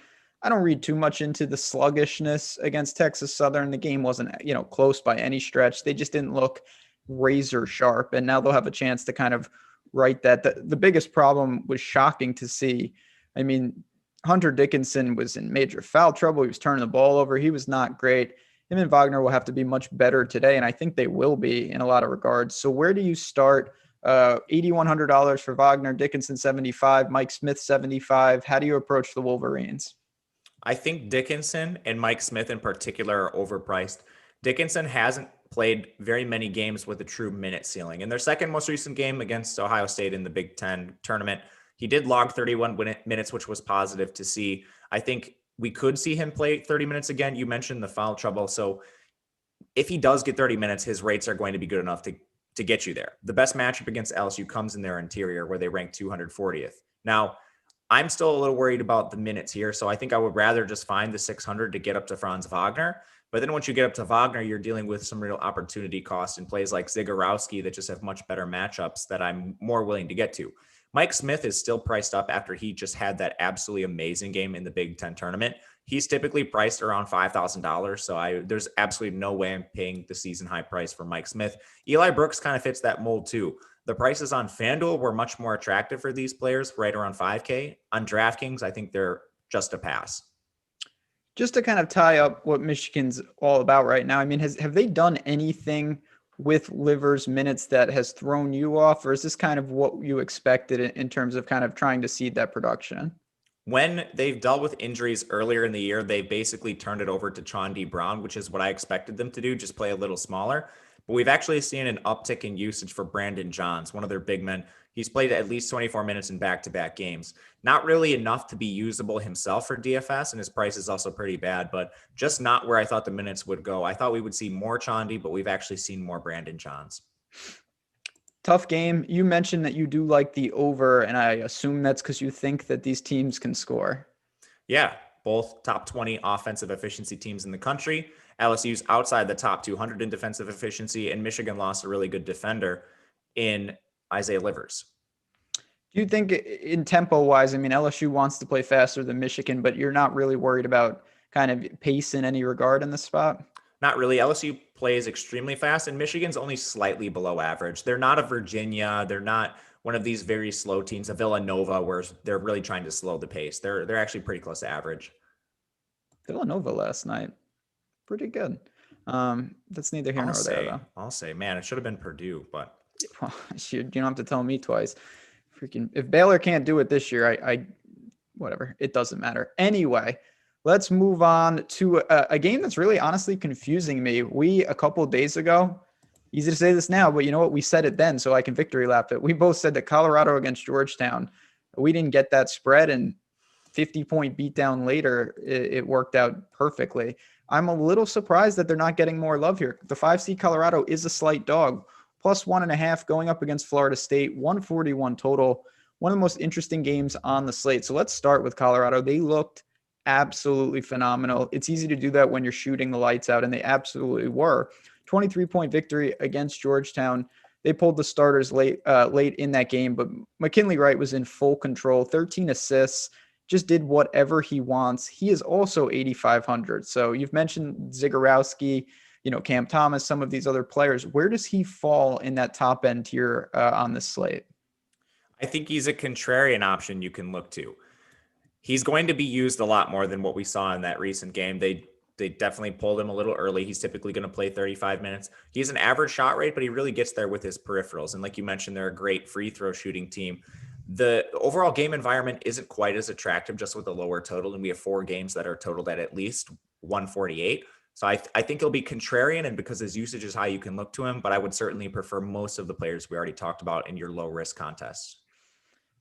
I don't read too much into the sluggishness against Texas Southern. The game wasn't, close by any stretch. They just didn't look razor sharp, and now they'll have a chance to kind of right that. The biggest problem was shocking to see. I mean, Hunter Dickinson was in major foul trouble. He was turning the ball over. He was not great. Him and Wagner will have to be much better today, and I think they will be in a lot of regards. So where do you start? $8,100 for Wagner, Dickinson 75, Mike Smith 75. How do you approach the Wolverines? I think Dickinson and Mike Smith in particular are overpriced. Dickinson hasn't played very many games with a true minute ceiling. In their second most recent game against Ohio State in the Big Ten tournament, he did log 31 minutes, which was positive to see. I think we could see him play 30 minutes again. You mentioned the foul trouble. So if he does get 30 minutes, his rates are going to be good enough to get you there. The best matchup against LSU comes in their interior, where they rank 240th. Now, I'm still a little worried about the minutes here, so I think I would rather just find the 600 to get up to Franz Wagner. But then once you get up to Wagner, you're dealing with some real opportunity cost in plays like Zagorowski that just have much better matchups that I'm more willing to get to. Mike Smith is still priced up after he just had that absolutely amazing game in the Big Ten tournament. He's typically priced around $5,000. So there's absolutely no way I'm paying the season high price for Mike Smith. Eli Brooks kind of fits that mold too. The prices on FanDuel were much more attractive for these players, right around 5K. On DraftKings, I think they're just a pass. Just to kind of tie up what Michigan's all about right now, I mean, have they done anything with Livers minutes that has thrown you off, or is this kind of what you expected in terms of kind of trying to seed that production? When they've dealt with injuries earlier in the year, they basically turned it over to Chaundi Brown, which is what I expected them to do, just play a little smaller. but we've actually seen an uptick in usage for Brandon Johns, one of their big men. He's played at least 24 minutes in back-to-back games. Not really enough to be usable himself for DFS, and his price is also pretty bad, but just not where I thought the minutes would go. I thought we would see more Chandi, but we've actually seen more Brandon Johns. Tough game. You mentioned that you do like the over, and I assume that's because you think that these teams can score. Yeah, both top 20 offensive efficiency teams in the country. LSU's outside the top 200 in defensive efficiency, and Michigan lost a really good defender in Isaiah Livers. Do you think in tempo wise, I mean, LSU wants to play faster than Michigan, but you're not really worried about kind of pace in any regard in this spot? Not really. LSU plays extremely fast, and Michigan's only slightly below average. They're not a Virginia. They're not one of these very slow teams, a Villanova, where they're really trying to slow the pace. They're actually pretty close to average. Villanova last night, pretty good. That's neither here nor there, though. I'll say, man, it should have been Purdue, but you don't have to tell me twice. Freaking, if Baylor can't do it this year, I whatever. It doesn't matter. Anyway, let's move on to a game that's really honestly confusing me. A couple of days ago, easy to say this now, but you know what? We said it then, so I can victory lap it. We both said that Colorado against Georgetown, we didn't get that spread, and 50-point beatdown later, it worked out perfectly. I'm a little surprised that they're not getting more love here. The 5 seed Colorado is a slight dog, plus 1.5 going up against Florida State, 141 total. One of the most interesting games on the slate. So let's start with Colorado. They looked absolutely phenomenal. It's easy to do that when you're shooting the lights out, and they absolutely were. 23-point victory against Georgetown. They pulled the starters late in that game, but McKinley Wright was in full control, 13 assists, just did whatever he wants. He is also 8,500. So you've mentioned Zagorowski, Cam Thomas, some of these other players. Where does he fall in that top end tier on this slate? I think he's a contrarian option you can look to. He's going to be used a lot more than what we saw in that recent game. They definitely pulled him a little early. He's typically going to play 35 minutes. He has an average shot rate, but he really gets there with his peripherals. And like you mentioned, they're a great free throw shooting team. The overall game environment isn't quite as attractive just with a lower total. And we have 4 games that are totaled at least 148. So I think he'll be contrarian, and because his usage is high, you can look to him, but I would certainly prefer most of the players we already talked about in your low risk contests.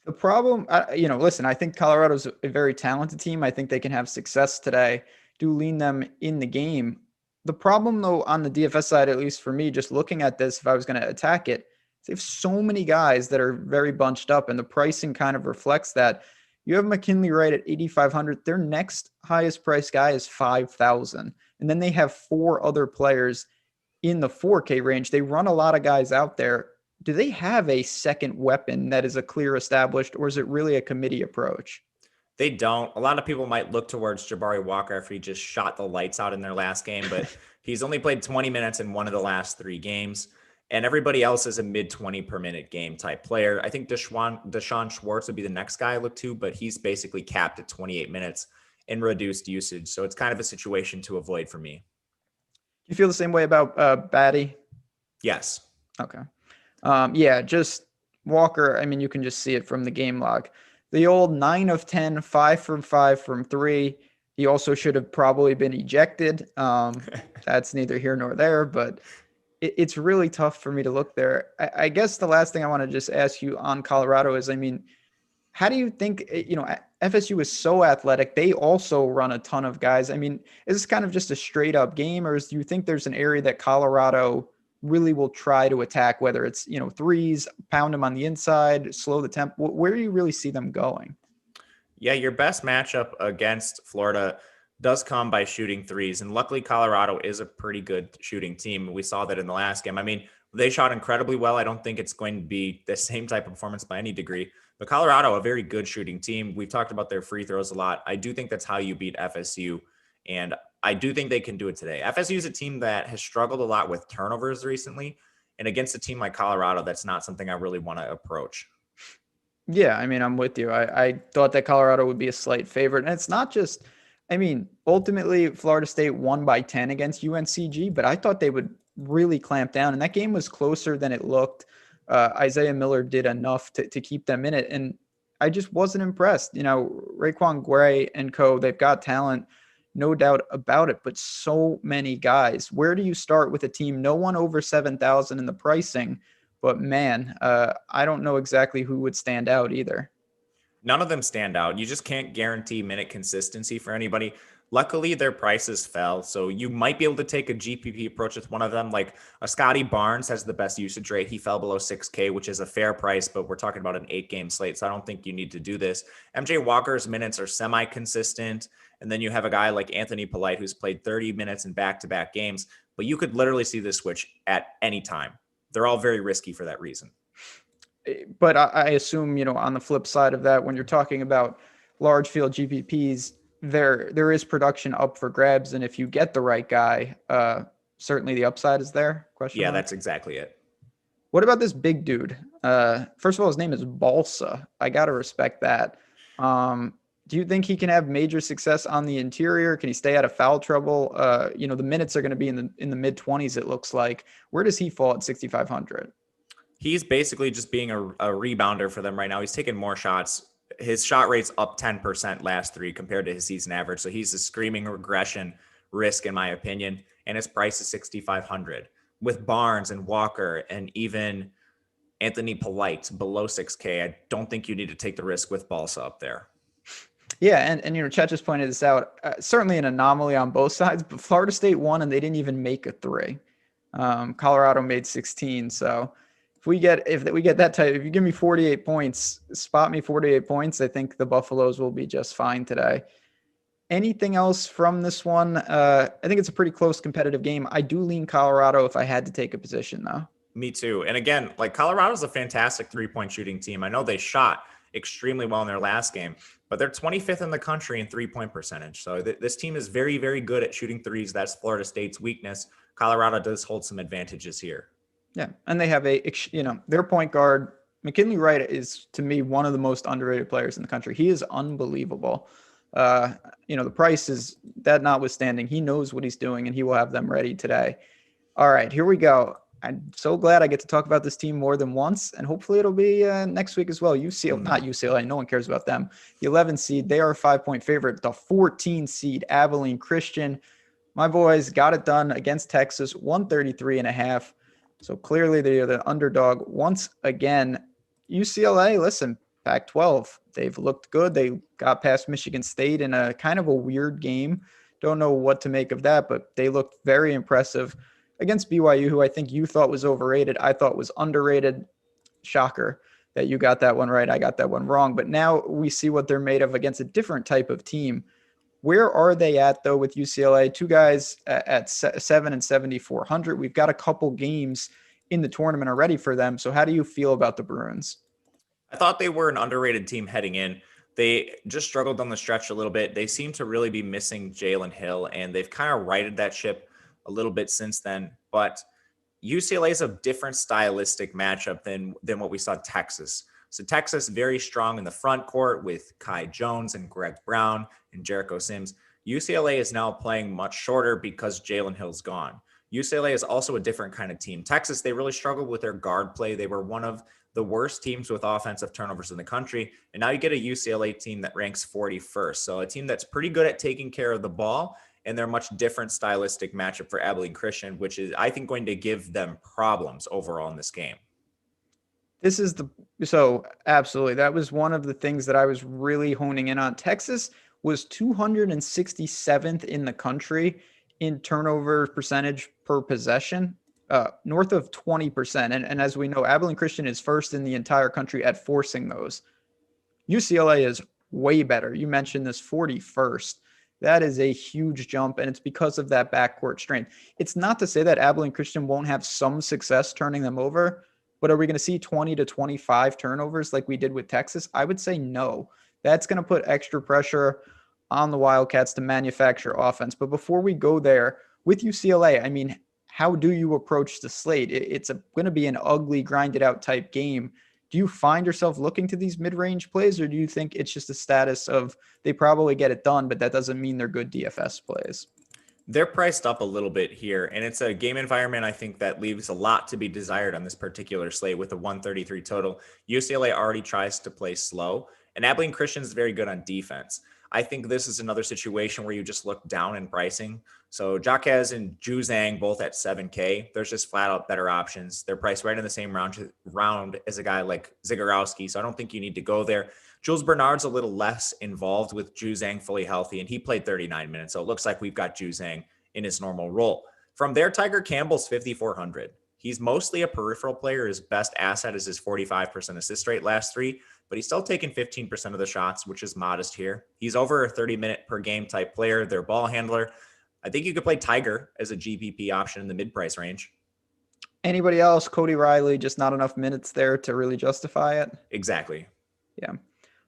The problem, listen, I think Colorado's a very talented team. I think they can have success today. Do lean them in the game. The problem, though, on the DFS side, at least for me, just looking at this, if I was going to attack it, they have so many guys that are very bunched up, and the pricing kind of reflects that. You have McKinley Wright at 8,500. Their next highest price guy is 5,000. And then they have 4 other players in the 4K range. They run a lot of guys out there. Do they have a second weapon that is a clear established, or is it really a committee approach? They don't. A lot of people might look towards Jabari Walker after he just shot the lights out in their last game, but he's only played 20 minutes in one of the last 3 games. And everybody else is a mid-20 per minute game type player. I think Deshaun Schwartz would be the next guy I look to, but he's basically capped at 28 minutes in reduced usage. So it's kind of a situation to avoid for me. You feel the same way about Batty? Yes. Okay. Yeah, just Walker. I mean, you can just see it from the game log. The old 9 of 10, 5 from 5 from 3. He also should have probably been ejected. That's neither here nor there, but it's really tough for me to look there. I guess the last thing I want to just ask you on Colorado is, I mean, how do you think, FSU is so athletic. They also run a ton of guys. I mean, is this kind of just a straight up game, or do you think there's an area that Colorado really will try to attack, whether it's, threes, pound them on the inside, slow the tempo? Where do you really see them going? Yeah, your best matchup against Florida does come by shooting threes. And luckily, Colorado is a pretty good shooting team. We saw that in the last game. I mean, they shot incredibly well. I don't think it's going to be the same type of performance by any degree. But Colorado, a very good shooting team. We've talked about their free throws a lot. I do think that's how you beat FSU. And I do think they can do it today. FSU is a team that has struggled a lot with turnovers recently. And against a team like Colorado, that's not something I really want to approach. Yeah, I mean, I'm with you. I thought that Colorado would be a slight favorite. And it's not just, I mean, ultimately, Florida State won by 10 against UNCG, but I thought they would really clamp down. And that game was closer than it looked. Isaiah Miller did enough to keep them in it. And I just wasn't impressed. Raekwon Gray and co, they've got talent. no doubt about it, but so many guys. Where do you start with a team? No one over 7,000 in the pricing, but man, I don't know exactly who would stand out either. None of them stand out. You just can't guarantee minute consistency for anybody. Luckily, their prices fell, so you might be able to take a GPP approach with one of them. Like a Scotty Barnes has the best usage rate. He fell below 6K, which is a fair price, but we're talking about an 8-game slate, so I don't think you need to do this. MJ Walker's minutes are semi-consistent, and then you have a guy like Anthony Polite who's played 30 minutes in back-to-back games, but you could literally see this switch at any time. They're all very risky for that reason. But I assume, on the flip side of that, when you're talking about large field GPPs, there is production up for grabs. And if you get the right guy, certainly the upside is there. Question Yeah, mark? that's exactly it. What about this big dude? First of all, his name is Balsa. I got to respect that. Do you think he can have major success on the interior? Can he stay out of foul trouble? The minutes are going to be in the mid 20s, it looks like. Where does he fall at 6,500? He's basically just being a rebounder for them right now. He's taking more shots. His shot rate's up 10% last three compared to his season average. So he's a screaming regression risk, in my opinion. And his price is 6,500. With Barnes and Walker and even Anthony Polite below 6K, I don't think you need to take the risk with Balsa up there. Yeah, and Chet just pointed this out. Certainly an anomaly on both sides, but Florida State won and they didn't even make a three. Colorado made 16. So if we get that type, if you give me 48 points, spot me 48 points, I think the Buffaloes will be just fine today. Anything else from this one? I think it's a pretty close competitive game. I do lean Colorado if I had to take a position, though. Me too. And again, like Colorado's a fantastic three-point shooting team. I know they shot extremely well in their last game, but they're 25th in the country in three-point percentage. So this team is very, very good at shooting threes. That's Florida State's weakness. Colorado does hold some advantages here. Yeah, and they have their point guard, McKinley Wright, is to me one of the most underrated players in the country. He is unbelievable. The price is that notwithstanding, he knows what he's doing and he will have them ready today. All right, here we go. I'm so glad I get to talk about this team more than once, and hopefully it'll be next week as well. Not UCLA, no one cares about them. The 11 seed, they are a 5-point favorite. The 14 seed, Abilene Christian. My boys got it done against Texas, 133.5. So clearly they are the underdog once again. UCLA, listen, Pac-12, they've looked good. They got past Michigan State in a kind of a weird game. Don't know what to make of that, but they looked very impressive against BYU, who I think you thought was overrated. I thought was underrated. Shocker that you got that one right. I got that one wrong. But now we see what they're made of against a different type of team. Where are they at, though, with UCLA? Two guys at 7 and 7,400. We've got a couple games in the tournament already for them. So how do you feel about the Bruins? I thought they were an underrated team heading in. They just struggled on the stretch a little bit. They seem to really be missing Jalen Hill, and they've kind of righted that ship a little bit since then. But UCLA is a different stylistic matchup than what we saw Texas. So Texas, very strong in the front court with Kai Jones and Greg Brown and Jericho Sims. UCLA is now playing much shorter because Jalen Hill's gone. UCLA is also a different kind of team. Texas, they really struggled with their guard play. They were one of the worst teams with offensive turnovers in the country. And now you get a UCLA team that ranks 41st. So a team that's pretty good at taking care of the ball. And they're a much different stylistic matchup for Abilene Christian, which is, I think, going to give them problems overall in this game. Absolutely. That was one of the things that I was really honing in on. Texas was 267th in the country in turnover percentage per possession, north of 20%. And as we know, Abilene Christian is first in the entire country at forcing those. UCLA is way better. You mentioned this, 41st. That is a huge jump, and it's because of that backcourt strength. It's not to say that Abilene Christian won't have some success turning them over, but are we going to see 20 to 25 turnovers like we did with Texas? I would say no. That's going to put extra pressure on the Wildcats to manufacture offense. But before we go there, with UCLA, I mean, how do you approach the slate? It's going to be an ugly, grinded-out type game. Do you find yourself looking to these mid-range plays, or do you think it's just a status of they probably get it done, but that doesn't mean they're good DFS plays? They're priced up a little bit here, and it's a game environment I think that leaves a lot to be desired on this particular slate with a 133 total. UCLA already tries to play slow, and Abilene Christian is very good on defense. I think this is another situation where you just look down in pricing. So Jaquez and Juzang both at 7K. There's just flat out better options. They're priced right in the same round as a guy like Zagorowski. So I don't think you need to go there. Jules Bernard's a little less involved with Juzang fully healthy, and he played 39 minutes. So it looks like we've got Juzang in his normal role. From there, Tiger Campbell's 5,400. He's mostly a peripheral player. His best asset is his 45% assist rate last three, but he's still taking 15% of the shots, which is modest here. He's over a 30-minute per game type player. They're ball handler. I think you could play Tiger as a GPP option in the mid-price range. Anybody else? Cody Riley, just not enough minutes there to really justify it. Exactly. Yeah.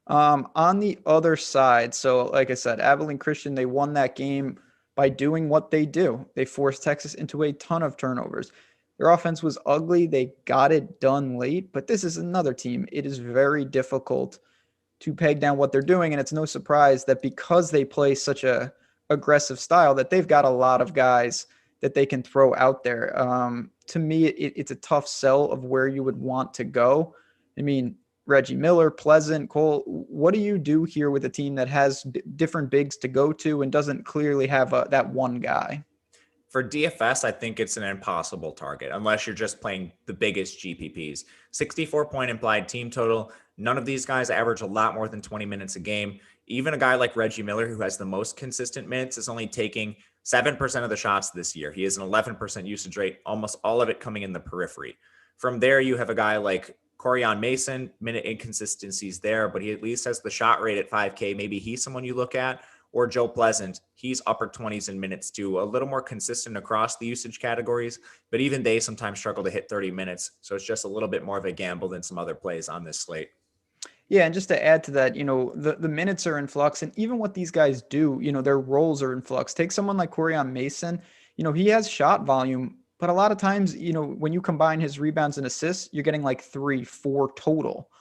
On the other side, so like I said, Abilene Christian, they won that game by doing what they do. They forced Texas into a ton of turnovers. Their offense was ugly. They got it done late, but this is another team. It is very difficult to peg down what they're doing, and it's no surprise that because they play such a aggressive style that they've got a lot of guys that they can throw out there. To me, it's a tough sell of where you would want to go. I mean, Reggie Miller, Pleasant, Cole, what do you do here with a team that has different bigs to go to and doesn't clearly have that one guy? For DFS, I think it's an impossible target unless you're just playing the biggest GPPs. 64-point implied team total. None of these guys average a lot more than 20 minutes a game. Even a guy like Reggie Miller, who has the most consistent minutes, is only taking 7% of the shots this year. He has an 11% usage rate, almost all of it coming in the periphery. From there, you have a guy like Corian Mason, minute inconsistencies there, but he at least has the shot rate at 5K. Maybe he's someone you look at. Or Joe Pleasant, he's upper 20s in minutes too, a little more consistent across the usage categories, but even they sometimes struggle to hit 30 minutes. So it's just a little bit more of a gamble than some other plays on this slate. Yeah, and just to add to that, the minutes are in flux, and even what these guys do, their roles are in flux. Take someone like Corian Mason, he has shot volume, but a lot of times, when you combine his rebounds and assists, you're getting like 3-4 total.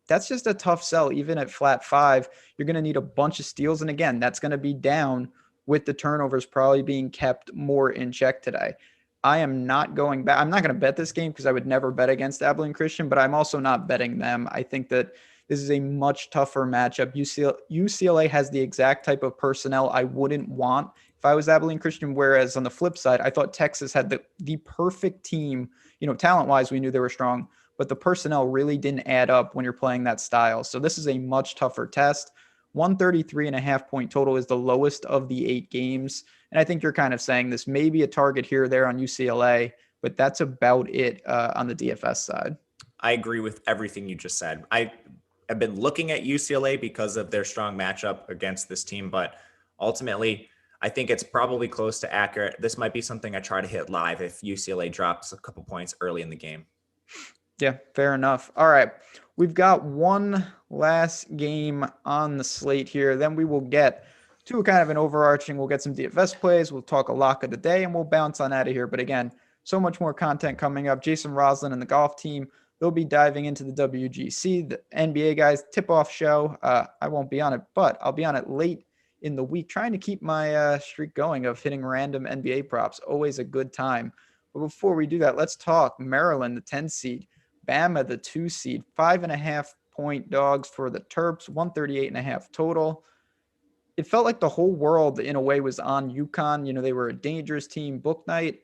That's just a tough sell. Even at flat 5, you're going to need a bunch of steals. And again, that's going to be down with the turnovers probably being kept more in check today. I am not going back. I'm not going to bet this game because I would never bet against Abilene Christian, but I'm also not betting them. I think that this is a much tougher matchup. UCLA has the exact type of personnel I wouldn't want if I was Abilene Christian, whereas on the flip side, I thought Texas had the perfect team. Talent-wise, we knew they were strong, but the personnel really didn't add up when you're playing that style. So this is a much tougher test. 133.5 point total is the lowest of the 8 games. And I think you're kind of saying this may be a target here or there on UCLA, but that's about it on the DFS side. I agree with everything you just said. I have been looking at UCLA because of their strong matchup against this team, but ultimately, I think it's probably close to accurate. This might be something I try to hit live if UCLA drops a couple points early in the game. Yeah, fair enough. All right. We've got one last game on the slate here. Then we will get to kind of an overarching. We'll get some DFS plays. We'll talk a lock of the day, and we'll bounce on out of here. But again, so much more content coming up. Jason Roslin and the golf team, they'll be diving into the WGC, the NBA guys tip-off show. I won't be on it, but I'll be on it late in the week, trying to keep my streak going of hitting random NBA props. Always a good time. But before we do that, let's talk Maryland, the 10 seed. Bama, the 2 seed, 5.5 point dogs for the Terps, 138.5 total. It felt like the whole world in a way was on UConn. They were a dangerous team. Book night,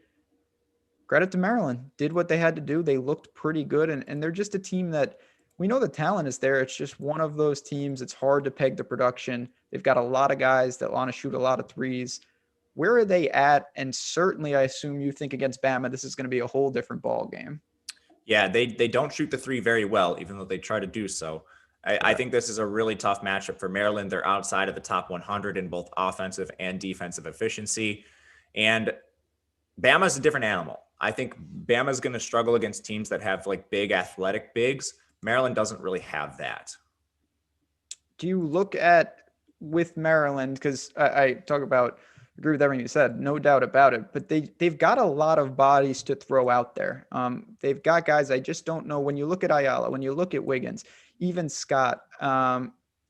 credit to Maryland, did what they had to do. They looked pretty good. And they're just a team that we know the talent is there. It's just one of those teams. It's hard to peg the production. They've got a lot of guys that want to shoot a lot of threes. Where are they at? And certainly I assume you think against Bama, this is going to be a whole different ball game. Yeah, they don't shoot the three very well, even though they try to do so. I think this is a really tough matchup for Maryland. They're outside of the top 100 in both offensive and defensive efficiency. And Bama's a different animal. I think Bama's going to struggle against teams that have like big athletic bigs. Maryland doesn't really have that. Do you look at with Maryland, because I talk about, agree with everything you said, no doubt about it, but they've got a lot of bodies to throw out there. They've got guys, I just don't know. When you look at Ayala, when you look at Wiggins, even Scott,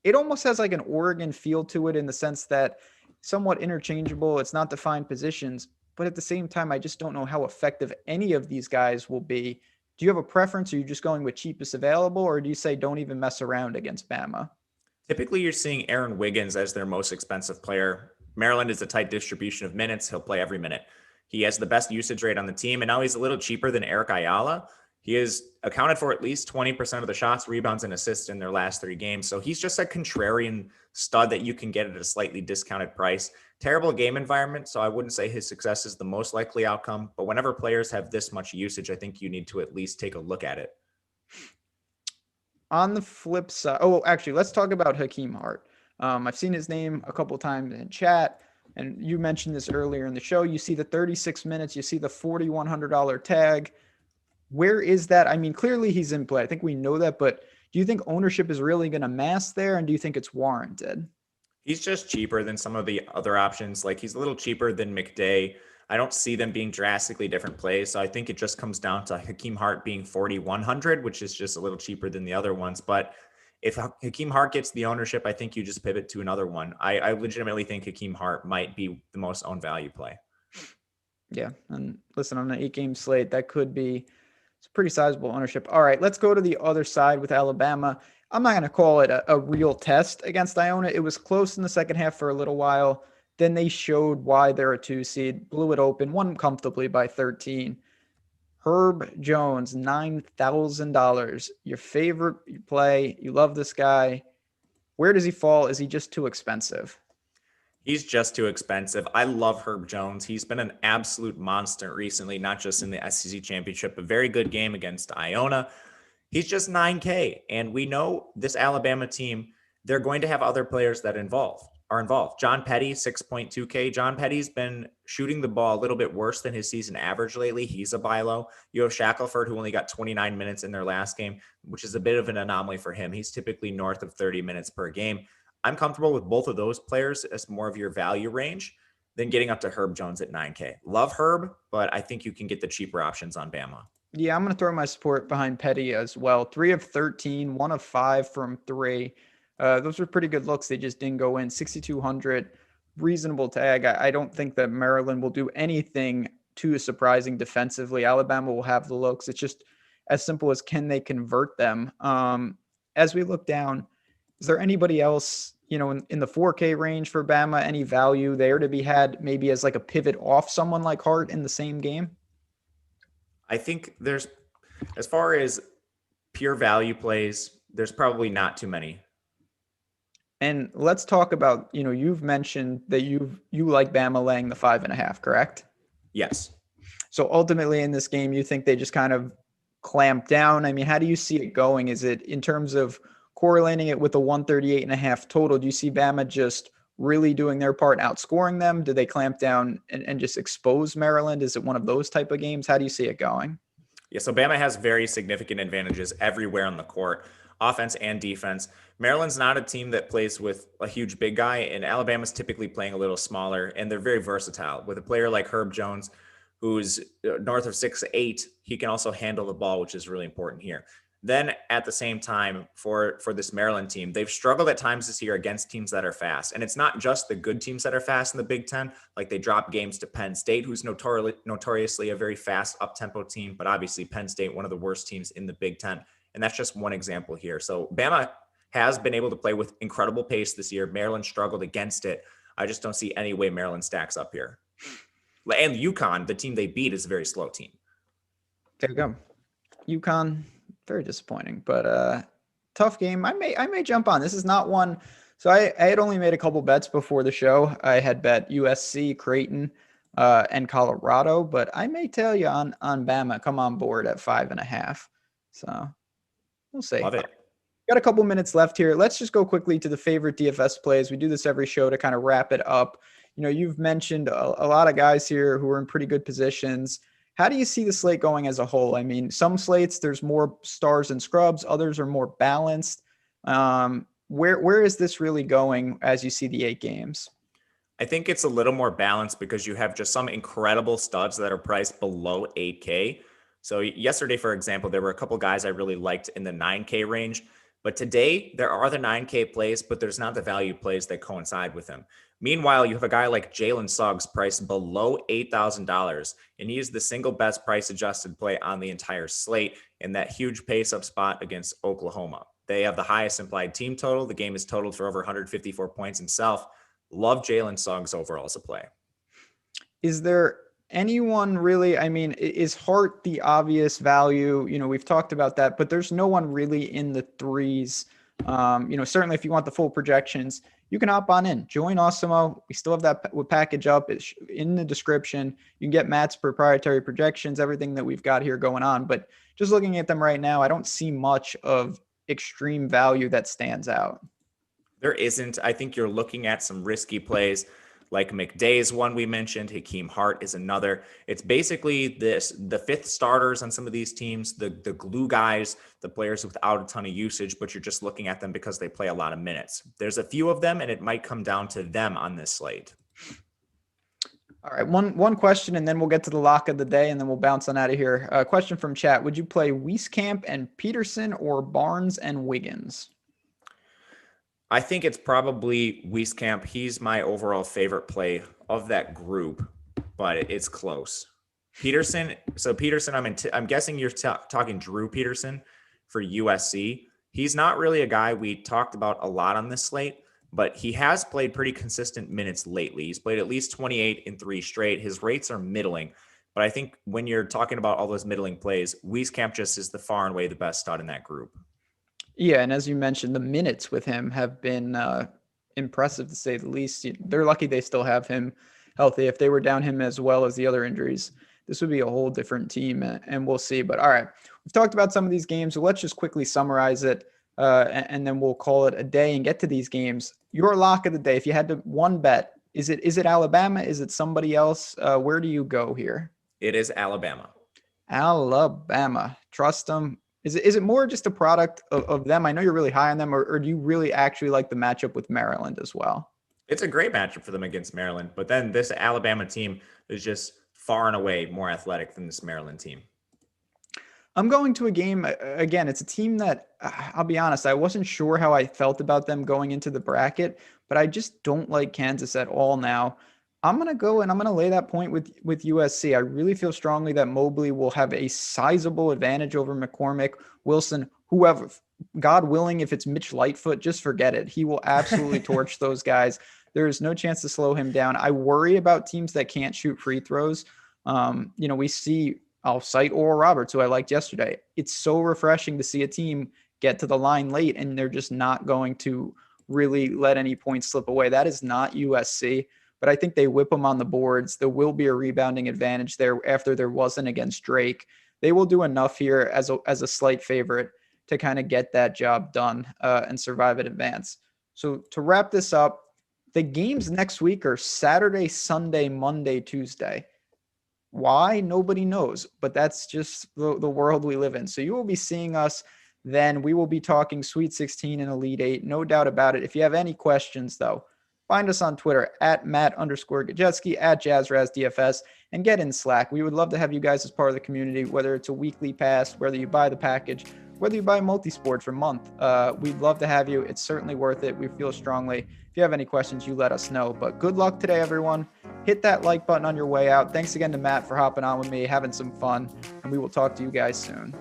it almost has like an Oregon feel to it in the sense that somewhat interchangeable. It's not defined positions, but at the same time, I just don't know how effective any of these guys will be. Do you have a preference? Are you just going with cheapest available, or do you say don't even mess around against Bama? Typically, you're seeing Aaron Wiggins as their most expensive player. Maryland is a tight distribution of minutes. He'll play every minute. He has the best usage rate on the team, and now he's a little cheaper than Eric Ayala. He has accounted for at least 20% of the shots, rebounds, and assists in their last 3 games. So he's just a contrarian stud that you can get at a slightly discounted price. Terrible game environment, so I wouldn't say his success is the most likely outcome. But whenever players have this much usage, I think you need to at least take a look at it. On the flip side, oh, actually, let's talk about Hakeem Hart. I've seen his name a couple times in chat, and you mentioned this earlier in the show. You see the 36 minutes, you see the $4,100 tag. Where is that? I mean, clearly he's in play. I think we know that, but do you think ownership is really going to mass there, and do you think it's warranted? He's just cheaper than some of the other options. Like, he's a little cheaper than McDay. I don't see them being drastically different plays. So I think it just comes down to Hakeem Hart being 4,100, which is just a little cheaper than the other ones. But if Hakeem Hart gets the ownership, I think you just pivot to another one. I legitimately think Hakeem Hart might be the most owned value play. Yeah. And listen, on an 8-game slate, that could be it's pretty sizable ownership. All right, let's go to the other side with Alabama. I'm not going to call it a real test against Iona. It was close in the second half for a little while. Then they showed why they're a 2 seed, blew it open, won comfortably by 13. Herb Jones, $9,000. Your favorite play. You love this guy. Where does he fall? Is he just too expensive? He's just too expensive. I love Herb Jones. He's been an absolute monster recently, not just in the SEC championship, a very good game against Iona. He's just $9K. And we know this Alabama team, they're going to have other players that are involved. John Petty, 6.2K. John Petty's been shooting the ball a little bit worse than his season average lately. He's a buy low. You have Shackelford, who only got 29 minutes in their last game, which is a bit of an anomaly for him. He's typically north of 30 minutes per game. I'm comfortable with both of those players as more of your value range than getting up to Herb Jones at 9K. Love Herb, but I think you can get the cheaper options on Bama. Yeah, I'm going to throw my support behind Petty as well. 3 of 13, 1 of 5 from 3. Those were pretty good looks. They just didn't go in. 6,200, reasonable tag. I don't think that Maryland will do anything too surprising defensively. Alabama will have the looks. It's just as simple as can they convert them? As we look down, is there anybody else, in the 4K range for Bama, any value there to be had maybe as like a pivot off someone like Hart in the same game? I think there's, as far as pure value plays, there's probably not too many. And let's talk about, you've mentioned that you like Bama laying the 5.5, correct? Yes. So ultimately in this game, you think they just kind of clamp down? I mean, how do you see it going? Is it in terms of correlating it with a 138.5 total? Do you see Bama just really doing their part, outscoring them? Do they clamp down and just expose Maryland? Is it one of those type of games? How do you see it going? Yeah, so Bama has very significant advantages everywhere on the court, offense and defense. Maryland's not a team that plays with a huge big guy, and Alabama's typically playing a little smaller, and they're very versatile. With a player like Herb Jones, who's north of 6'8", he can also handle the ball, which is really important here. Then at the same time, for this Maryland team, they've struggled at times this year against teams that are fast. And it's not just the good teams that are fast in the Big Ten. Like, they drop games to Penn State, who's notoriously a very fast up-tempo team. But obviously Penn State, one of the worst teams in the Big Ten. And that's just one example here. So Bama has been able to play with incredible pace this year. Maryland struggled against it. I just don't see any way Maryland stacks up here. And UConn, the team they beat, is a very slow team. There you go. UConn, very disappointing, but tough game. I may jump on. This is not one. So I had only made a couple bets before the show. I had bet USC, Creighton, and Colorado, but I may tell you on Bama, come on board at 5.5. So we'll see. Love it. Got a couple minutes left here. Let's just go quickly to the favorite DFS plays. We do this every show to kind of wrap it up. You've mentioned a lot of guys here who are in pretty good positions. How do you see the slate going as a whole? I mean, some slates, there's more stars and scrubs. Others are more balanced. Where is this really going as you see the 8 games? I think it's a little more balanced because you have just some incredible studs that are priced below 8K. So yesterday, for example, there were a couple guys I really liked in the 9K range. But today, there are the 9K plays, but there's not the value plays that coincide with them. Meanwhile, you have a guy like Jalen Suggs priced below $8,000, and he is the single best price-adjusted play on the entire slate in that huge pace-up spot against Oklahoma. They have the highest implied team total. The game is totaled for over 154 points himself. Love Jalen Suggs overall as a play. Is there anyone really? I mean, is Hart the obvious value? We've talked about that, but there's no one really in the threes. Certainly if you want the full projections, you can hop on in, join Awesemo. We still have that package up. It's in the description. You can get Matt's proprietary projections, everything that we've got here going on. But just looking at them right now, I don't see much of extreme value that stands out. There isn't. I think you're looking at some risky plays. Like McDay's one we mentioned, Hakeem Hart is another. It's basically the fifth starters on some of these teams, the glue guys, the players without a ton of usage, but you're just looking at them because they play a lot of minutes. There's a few of them, and it might come down to them on this slate. All right, one question, and then we'll get to the lock of the day, and then we'll bounce on out of here. A question from chat. Would you play Wieskamp and Peterson or Barnes and Wiggins? I think it's probably Wieskamp. He's my overall favorite play of that group, but it's close. Peterson. So Peterson, I'm guessing you're talking Drew Peterson for USC. He's not really a guy we talked about a lot on this slate, but he has played pretty consistent minutes lately. He's played at least 28 in 3 straight. His rates are middling, but I think when you're talking about all those middling plays, Wieskamp just is the far and away the best stud in that group. Yeah, and as you mentioned, the minutes with him have been impressive to say the least. They're lucky they still have him healthy. If they were down him as well as the other injuries, this would be a whole different team, and we'll see. But all right, we've talked about some of these games, so let's just quickly summarize it, and then we'll call it a day and get to these games. Your lock of the day, if you had to one bet, is it Alabama? Is it somebody else? Where do you go here? It is Alabama. Alabama. Trust them. Is it more just a product of them? I know you're really high on them, or do you really actually like the matchup with Maryland as well? It's a great matchup for them against Maryland, but then this Alabama team is just far and away more athletic than this Maryland team. I'm going to a game, again, it's a team that, I'll be honest, I wasn't sure how I felt about them going into the bracket, but I just don't like Kansas at all now. I'm going to go and I'm going to lay that point with USC. I really feel strongly that Mobley will have a sizable advantage over McCormick, Wilson, whoever. God willing, if it's Mitch Lightfoot, just forget it. He will absolutely torch those guys. There is no chance to slow him down. I worry about teams that can't shoot free throws. We see, I'll cite Oral Roberts, who I liked yesterday. It's so refreshing to see a team get to the line late and they're just not going to really let any points slip away. That is not USC. But I think they whip them on the boards. There will be a rebounding advantage there after there wasn't against Drake. They will do enough here as a slight favorite to kind of get that job done and survive at advance. So to wrap this up, the games next week are Saturday, Sunday, Monday, Tuesday. Why? Nobody knows, but that's just the world we live in. So you will be seeing us then. We will be talking Sweet 16 and Elite 8, no doubt about it. If you have any questions, though, find us on Twitter at Matt_Gajewski, at JazzRazDFS, and get in Slack. We would love to have you guys as part of the community, whether it's a weekly pass, whether you buy the package, whether you buy multi-sport for a month. We'd love to have you. It's certainly worth it. We feel strongly. If you have any questions, you let us know. But good luck today, everyone. Hit that like button on your way out. Thanks again to Matt for hopping on with me, having some fun, and we will talk to you guys soon.